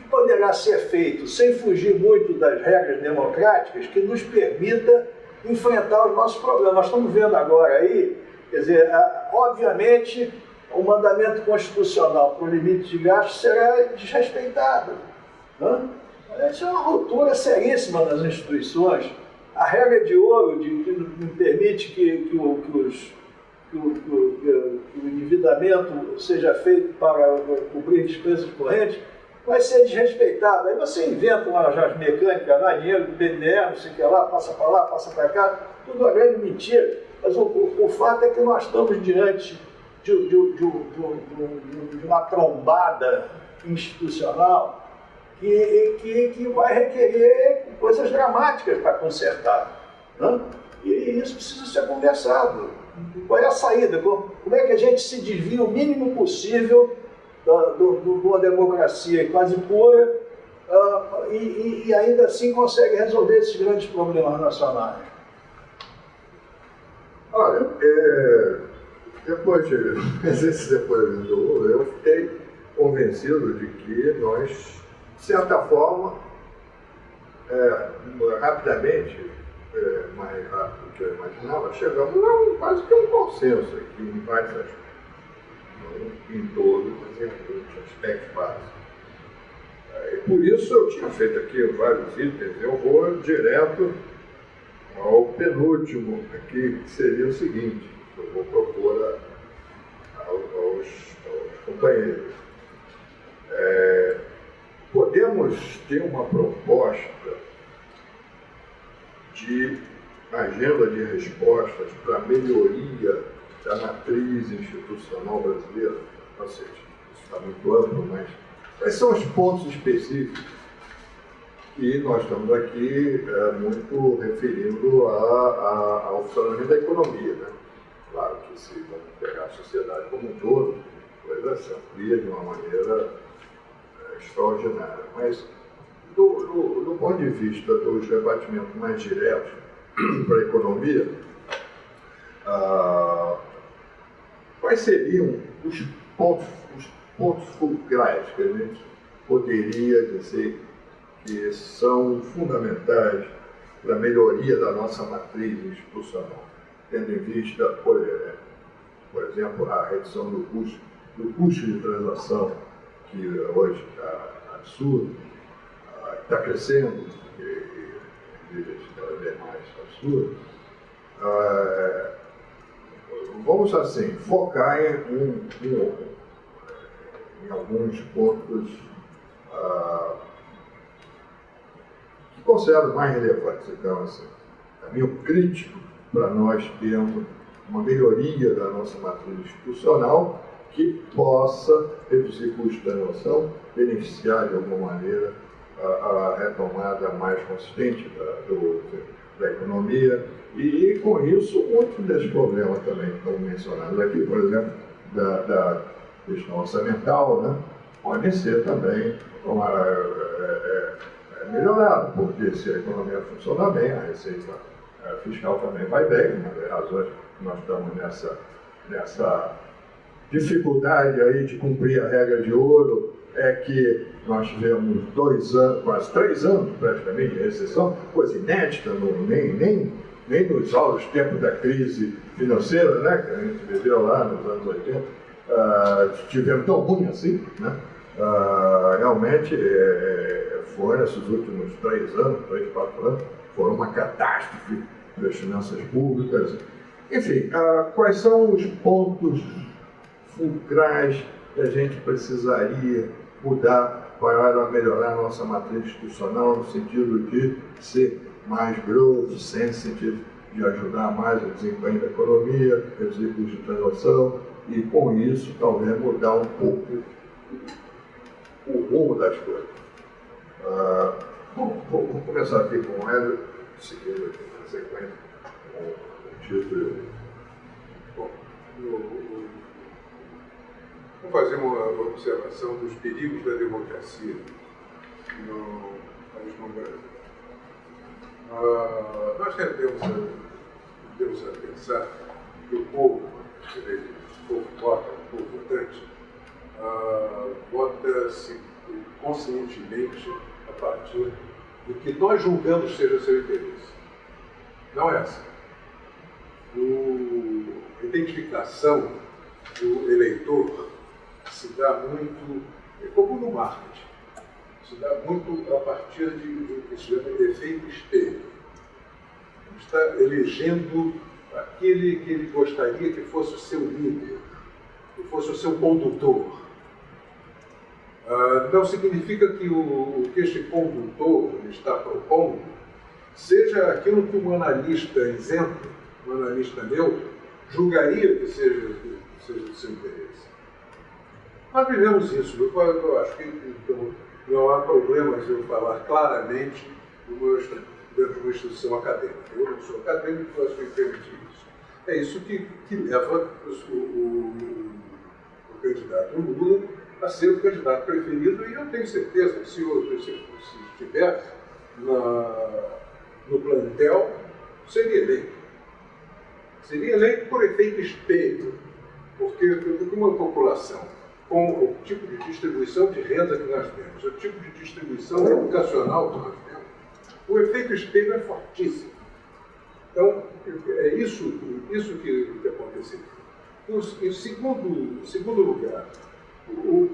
poderá ser feito sem fugir muito das regras democráticas que nos permita enfrentar os nossos problemas? Nós estamos vendo agora aí, quer dizer, obviamente, o mandamento constitucional para o limite de gasto será desrespeitado. Né? Isso é uma ruptura seríssima nas instituições. A regra de ouro que não permite que o endividamento seja feito para cobrir despesas correntes vai ser desrespeitada. Aí você inventa umas mecânicas lá, dinheiro do BNDES, não sei o que lá, passa para lá, passa para cá, tudo uma grande mentira. Mas o fato é que nós estamos diante de uma trombada institucional que vai requerer coisas dramáticas para consertar. Né? E isso precisa ser conversado. Qual é a saída? Como é que a gente se desvia o mínimo possível de uma democracia quase pura e ainda assim consegue resolver esses grandes problemas nacionais? Olha, depois desse depoimento do Lula, eu fiquei convencido de que nós, de certa forma, rapidamente, mais rápido do que eu imaginava, chegamos a quase que um consenso aqui em vários aspectos, em todos os aspectos básicos. E por isso eu tinha feito aqui vários itens, eu vou direto ao penúltimo aqui, que seria o seguinte, que eu vou propor aos companheiros. Podemos ter uma proposta de agenda de respostas para a melhoria da matriz institucional brasileira? Ou seja, isso está muito amplo, mas quais são os pontos específicos que nós estamos aqui muito referindo ao funcionamento da economia, né? Claro que se vamos pegar a sociedade como um todo, a coisa se amplia de uma maneira extraordinária. Mas, do ponto de vista dos rebatimentos mais diretos para a economia, quais seriam os pontos fulcrais que a gente poderia dizer que são fundamentais para a melhoria da nossa matriz institucional, tendo em vista, por exemplo, a redução do custo de transação, que hoje está absurdo, está crescendo, e cada vez mais absurdo. Vamos, assim, focar em alguns pontos considero mais relevantes. Então, assim, caminho crítico para nós termos uma melhoria da nossa matriz institucional que possa reduzir custos da noção, beneficiar de alguma maneira a retomada mais consistente da economia e, com isso, muitos desses problemas também que estão mencionados aqui, por exemplo, da questão orçamental, né, podem ser também melhorados, porque se a economia funcionar bem, a receita fiscal também vai bem, uma das razões que nós estamos nessa dificuldade aí de cumprir a regra de ouro é que nós tivemos 2 anos, quase 3 anos praticamente de recessão, coisa inédita, nem nos aulos tempos da crise financeira, né, que a gente viveu lá nos anos 80, tivemos tão ruim assim, né? Realmente foram esses últimos 3 anos, 3, 4 anos, foram uma catástrofe das finanças públicas. Enfim, quais são os pontos fulcrais que a gente precisaria mudar para melhorar a nossa matriz institucional no sentido de ser mais growth, sem sentido de ajudar mais o desempenho da economia, reduzir custos de transação e, com isso, talvez mudar um pouco o rumo das coisas. Bom, vou começar aqui com o Hélio, seguindo aqui na sequência com o título. Bom, vamos fazer uma observação dos perigos da democracia no Brasil. Nós tendemos a pensar que o povo, o povo vota, o povo votante, vota-se conscientemente a partir do que nós julgamos seja seu interesse. Não é assim. A identificação do eleitor se dá muito, como no marketing, se dá muito a partir de que se chama efeito espelho. Ele está elegendo aquele que ele gostaria que fosse o seu líder, que fosse o seu condutor. Não significa que o que este condutor está propondo seja aquilo que um analista isento, um analista neutro, julgaria que seja do seu interesse. Nós vivemos isso. Eu acho que não há problema em eu falar claramente dentro de uma instituição acadêmica. Eu não sou acadêmico, eu acho que permitir isso. É isso que leva o candidato Lula a ser o candidato preferido, e eu tenho certeza que se estiver no plantel, seria eleito. Seria eleito por efeito espelho, porque uma população com o tipo de distribuição de renda que nós temos, o tipo de distribuição educacional que nós temos, o efeito espelho é fortíssimo. Então, é isso que aconteceu. Em segundo lugar, o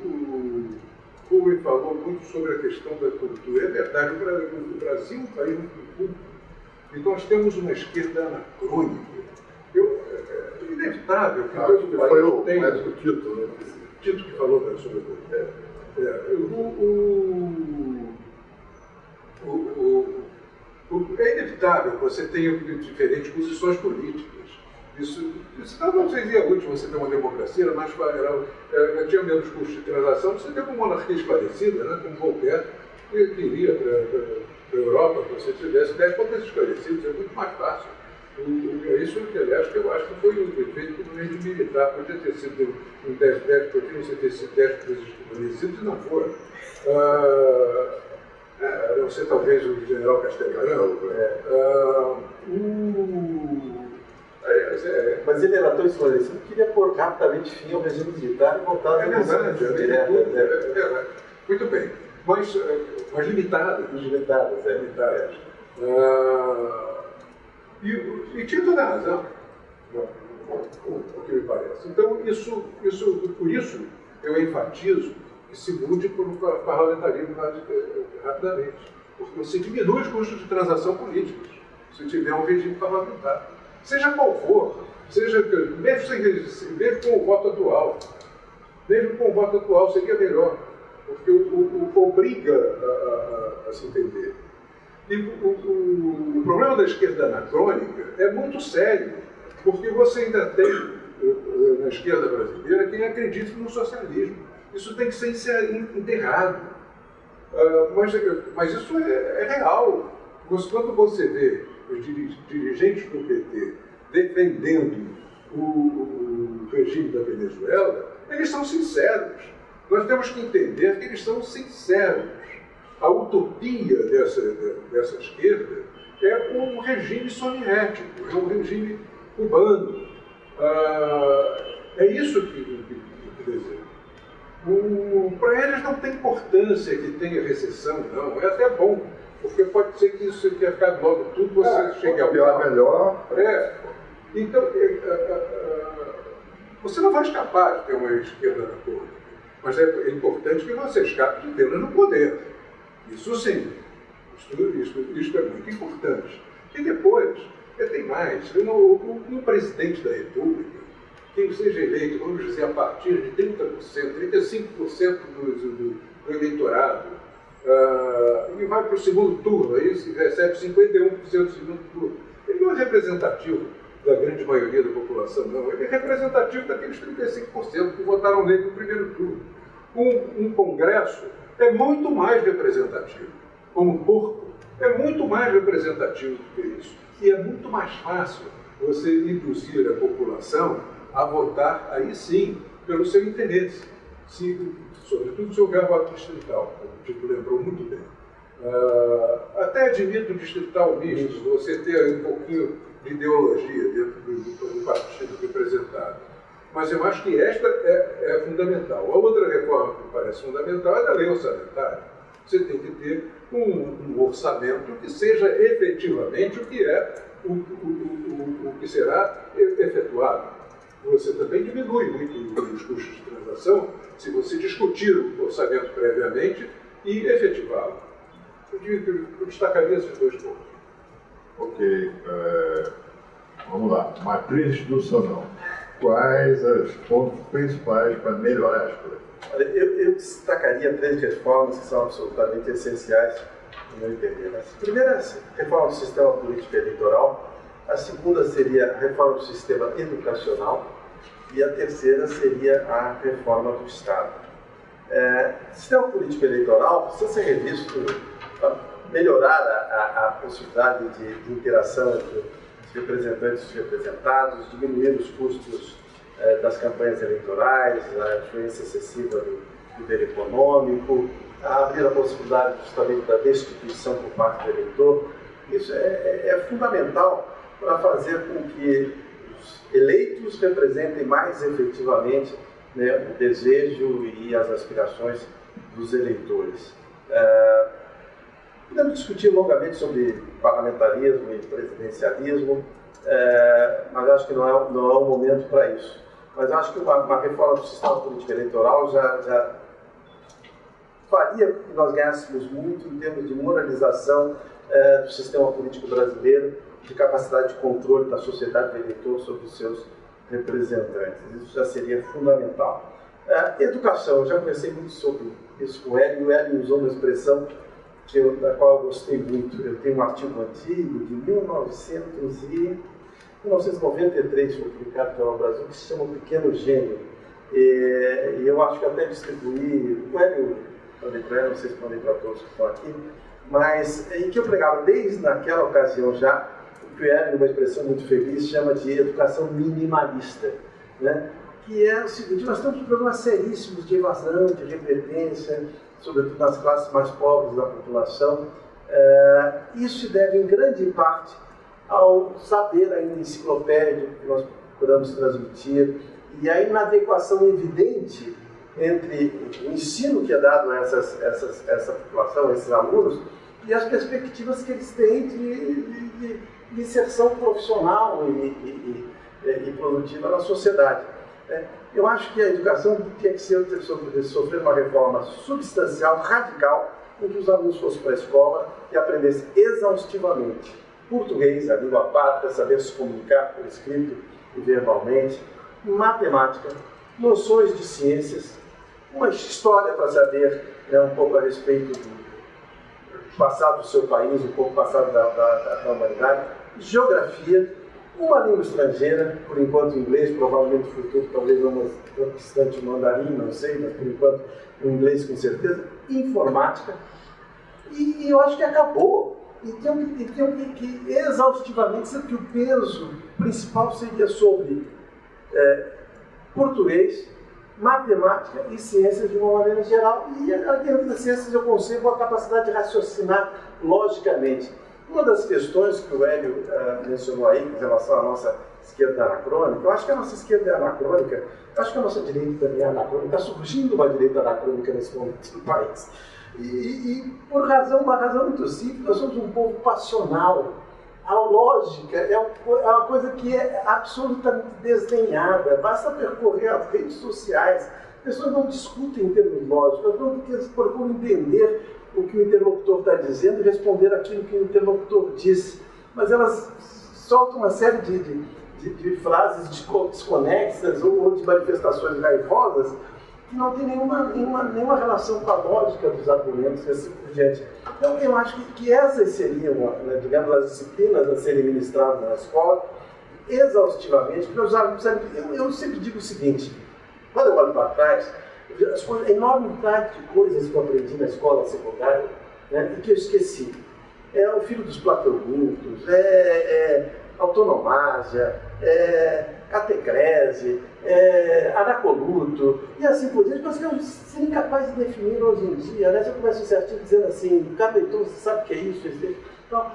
Rubem falou muito sobre a questão da cultura. É verdade, o Brasil é um país muito culto, e nós temos uma esquerda anacrônica. É inevitável que todo o país tenha... Foi o Tito, né? Tito que falou sobre é inevitável que você tenha diferentes posições políticas. Isso não seria útil você ter uma democracia, mas tinha menos custos de transação, você tem uma monarquia esclarecida, né, como Voltaire, que iria para a Europa, que você tivesse 10 potências esclarecidas, é muito mais fácil. É isso que, aliás, que eu acho que foi o efeito do meio militar. Podia ter sido um 10, podia ter sido 10 potências esclarecidas e não foram. A não ser talvez o general Castelhano. Mas ele era tão esclarecido que queria pôr rapidamente fim ao regime militar e voltar a verdade. Muito bem, mas limitadas. Limitadas. E tinha toda a razão, o que me parece. Então, por isso eu enfatizo que se mude para o parlamentarismo rapidamente. Porque você diminui os custos de transação políticos se tiver um regime parlamentar. Seja qual for, mesmo com o voto atual. Mesmo com o voto atual seria melhor, porque obriga a se entender. E o problema da esquerda anacrônica é muito sério, porque você ainda tem na esquerda brasileira quem acredita no socialismo. Isso tem que ser enterrado. Mas isso é real. Quando você vê os dirigentes do PT defendendo o regime da Venezuela, eles são sinceros. Nós temos que entender que eles são sinceros. A utopia dessa esquerda é um regime soviético, é um regime cubano. É isso que desejo. Para eles não tem importância que tenha recessão, não. É até bom, porque pode ser que isso que acabe logo tudo, você chegue ao pior, melhor. Então, você não vai escapar de ter uma esquerda na cor, mas é importante que você escape de tê-la no poder. Isso sim, isso é muito importante. E depois, tem mais, um presidente da República, que seja eleito, vamos dizer, a partir de 30%, 35% do eleitorado, e vai para o segundo turno, aí recebe 51% do segundo turno. Ele não é representativo da grande maioria da população, não. Ele é representativo daqueles 35% que votaram nele no primeiro turno. Um congresso é muito mais representativo. Como corpo, é muito mais representativo do que isso. E é muito mais fácil você induzir a população a votar, aí sim, pelo seu interesse. Sobretudo se houver voto distrital, como o Tito lembrou muito bem. Até admito o distrital misto, você ter um pouquinho de ideologia dentro do partido representado. Mas eu acho que esta é fundamental. A outra reforma que me parece fundamental é da lei orçamentária. Você tem que ter um orçamento que seja efetivamente o que é, o que será efetuado. Você também diminui muito os custos de transação se você discutir o orçamento previamente e efetivá-lo. Eu destacaria esses dois pontos. Ok. Vamos lá. Matriz institucional. Quais os pontos principais para melhorar as coisas? Eu destacaria 3 reformas que são absolutamente essenciais, no meu entender. A primeira é a reforma do sistema político eleitoral, a segunda seria a reforma do sistema educacional e a terceira seria a reforma do Estado. O sistema político eleitoral precisa ser revisto para melhorar a possibilidade de interação entre os representantes e os representados, diminuir os custos das campanhas eleitorais, a influência excessiva do poder econômico, abrir a possibilidade justamente da destituição por parte do eleitor. Isso é fundamental para fazer com que os eleitos representem mais efetivamente, né, o desejo e as aspirações dos eleitores. Podemos discutir longamente sobre parlamentarismo e presidencialismo, mas acho que não é o momento para isso. Mas acho que uma reforma do sistema político eleitoral já faria com que nós ganhássemos muito em termos de moralização do sistema político brasileiro, de capacidade de controle da sociedade do eleitor sobre os seus representantes. Isso já seria fundamental. Educação, eu já conversei muito sobre isso com o Hélio, e o Hélio usou uma expressão da qual eu gostei muito. Eu tenho um artigo antigo de 1993, foi publicado pelo Brasil, que se chama O Pequeno Gênio. E eu acho que até distribuí, o Hélio, não sei se mandei para todos que estão aqui, mas em que eu pregava desde naquela ocasião já, o que o Hélio, numa expressão muito feliz, chama de educação minimalista, né? Que é o seguinte: nós temos problemas seríssimos de evasão, de repetência, sobretudo nas classes mais pobres da população. Isso se deve, em grande parte, ao saber ainda enciclopédico que nós procuramos transmitir e a inadequação evidente entre o ensino que é dado a essa população, a esses alunos, e as perspectivas que eles têm de inserção profissional e produtiva na sociedade. Eu acho que a educação tinha que sofrer uma reforma substancial, radical, em que os alunos fossem para a escola e aprendessem exaustivamente português, a língua pátria, saber se comunicar por escrito e verbalmente, matemática, noções de ciências, uma história para saber um pouco a respeito passado do seu país, um pouco passado da humanidade, geografia, uma língua estrangeira, por enquanto inglês, provavelmente no futuro talvez não mais distante o mandarim, não sei, mas por enquanto o inglês com certeza, informática, e eu acho que acabou. E tem que exaustivamente dizer que o peso principal seria sobre português, matemática e ciências de uma maneira geral. E dentro das ciências eu concebo a capacidade de raciocinar logicamente. Uma das questões que o Hélio mencionou aí, com relação à nossa esquerda anacrônica, eu acho que a nossa esquerda é anacrônica, eu acho que a nossa direita também é anacrônica, está surgindo uma direita anacrônica nesse momento no país. E por uma razão muito simples, nós somos um povo passional. A lógica é uma coisa que é absolutamente desdenhada. Basta percorrer as redes sociais. As pessoas não discutem em termos lógicos, não procuram entender o que o interlocutor está dizendo e responder aquilo que o interlocutor disse. Mas elas soltam uma série de frases desconexas ou de manifestações raivosas que não tem nenhuma relação com a lógica dos argumentos e assim por diante. Então, eu acho que essas seriam, né, digamos, as disciplinas a serem ministradas na escola, exaustivamente, porque os alunos, eu sempre digo o seguinte, quando eu olho para trás, a enormidade de coisas que eu aprendi na escola secundária, né, e que eu esqueci. É o filho dos platonitos, autonomásia, catecrese, anacoluto, e assim por diante, mas que eu seria incapaz de definir hoje em dia, né? Se eu começo esse artigo dizendo assim, cada leitor, você sabe o que é isso? Então,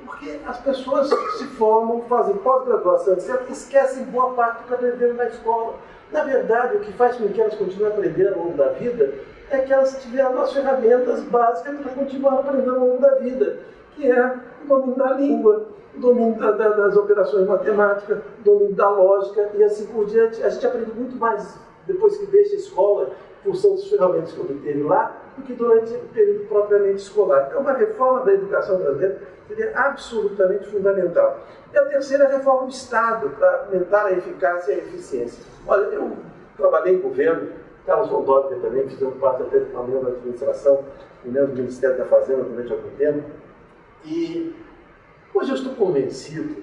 porque as pessoas se formam, fazem pós-graduação, etc., e esquecem boa parte do que aprenderam na escola. Na verdade, o que faz com que elas continuem aprendendo ao longo da vida é que elas tiveram as ferramentas básicas para continuar aprendendo ao longo da vida, que é o domínio da língua, o domínio das operações matemáticas, o domínio da lógica e assim por diante. A gente aprende muito mais depois que deixa a escola, em função das ferramentas que obteve lá, do que durante o período propriamente escolar. Então, uma reforma da educação brasileira seria absolutamente fundamental. E a terceira é a reforma do Estado, para aumentar a eficácia e a eficiência. Olha, eu trabalhei em governo, Carlos von Dóriga também, fizemos parte até da mesma administração, no mesmo Ministério da Fazenda durante algum tempo, e hoje eu estou convencido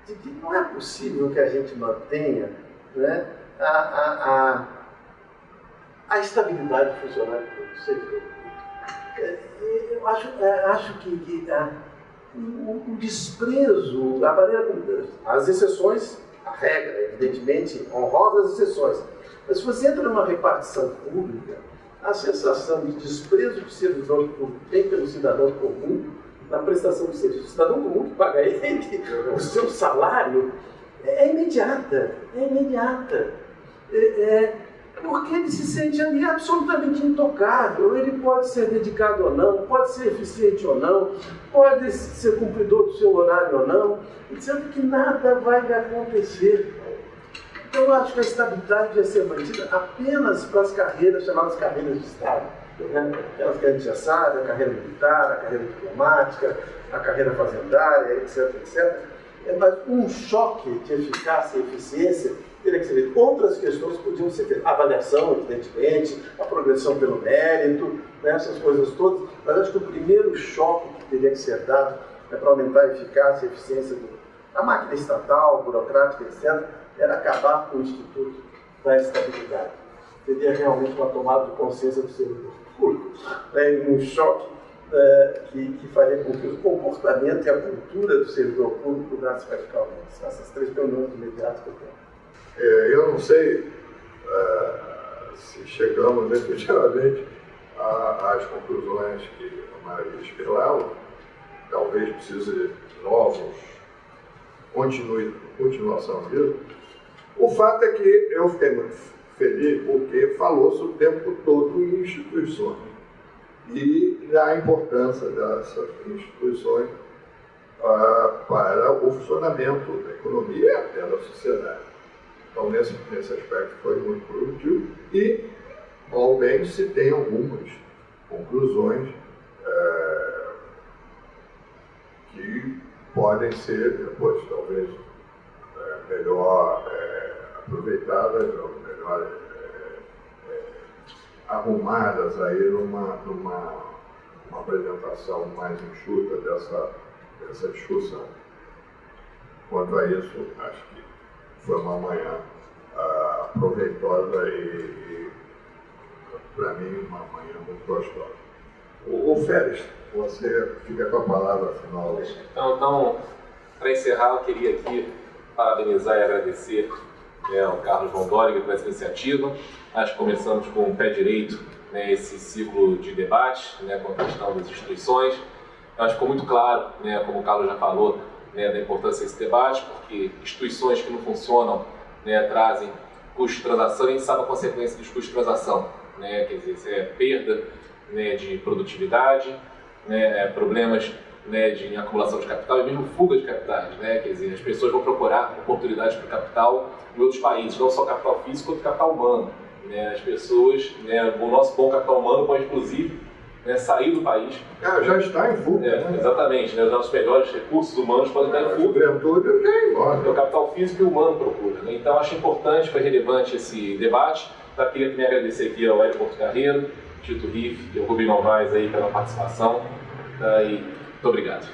de que não é possível que a gente mantenha, né, a estabilidade funcional do servidor. Eu acho que o desprezo, a maneira como as exceções, a regra, evidentemente, honrosas exceções, mas se você entra numa repartição pública, a sensação de desprezo que o servidor público tem pelo cidadão comum, na prestação do serviço, o cidadão comum que paga ele o seu salário, é imediata, porque ele se sente ali absolutamente intocável. Ele pode ser dedicado ou não, pode ser eficiente ou não, pode ser cumpridor do seu horário ou não, dizendo que nada vai acontecer. Então eu acho que a estabilidade deve ser mantida apenas para as carreiras chamadas carreiras de Estado. Aquelas que a gente já sabe, a carreira militar, a carreira diplomática, a carreira fazendária, etc, etc. Mas um choque de eficácia e eficiência teria que ser feito. Outras questões podiam ser feitas. A avaliação, evidentemente, a progressão pelo mérito, né, essas coisas todas. Mas acho que o primeiro choque que teria que ser dado para aumentar a eficácia e a eficiência da máquina estatal, burocrática, etc., era acabar com o Instituto da Estabilidade. Seria realmente uma tomada de consciência do servidor público, um choque que faria com que o comportamento e a cultura do servidor público mudasse radicalmente. São essas três perguntas imediatas que eu tenho. Eu não sei se chegamos efetivamente às conclusões que a Maria especulava. Talvez precise de novos continuação disso. O fato é que eu fiquei muito feliz porque falou-se o tempo todo em instituições e da importância dessas instituições para o funcionamento da economia e até da sociedade. Então, nesse aspecto foi muito produtivo e, ao bem, se tem algumas conclusões que podem ser depois, talvez, melhor aproveitadas, melhor arrumadas aí numa uma apresentação mais enxuta dessa discussão. Quanto a isso, acho que foi uma manhã proveitosa e para mim, uma manhã muito gostosa. O Félix, você fica com a palavra final. Então para encerrar, eu queria aqui parabenizar e agradecer ao Carlos Von Doriger por essa iniciativa. Acho que começamos com o pé direito, esse ciclo de debate, com a questão das instituições. Eu acho que ficou muito claro, como o Carlos já falou, da importância desse debate, porque instituições que não funcionam trazem custo de transação, e a gente sabe a consequência dos custos de transação, quer dizer, isso é perda de produtividade, problemas de acumulação de capital e mesmo fuga de capitais, quer dizer, as pessoas vão procurar oportunidades para capital em outros países, não só capital físico, quanto capital humano. As pessoas, o nosso bom capital humano pode inclusive sair do país. Já está em fuga. Exatamente, os nossos melhores recursos humanos podem estar em fuga. Juventude já é embora. O capital físico e humano procura. Então acho importante, foi relevante esse debate. Queria também agradecer aqui ao Hélio Porto Carreiro, Tito Riff e ao Rubem Novaes aí pela participação. E muito obrigado.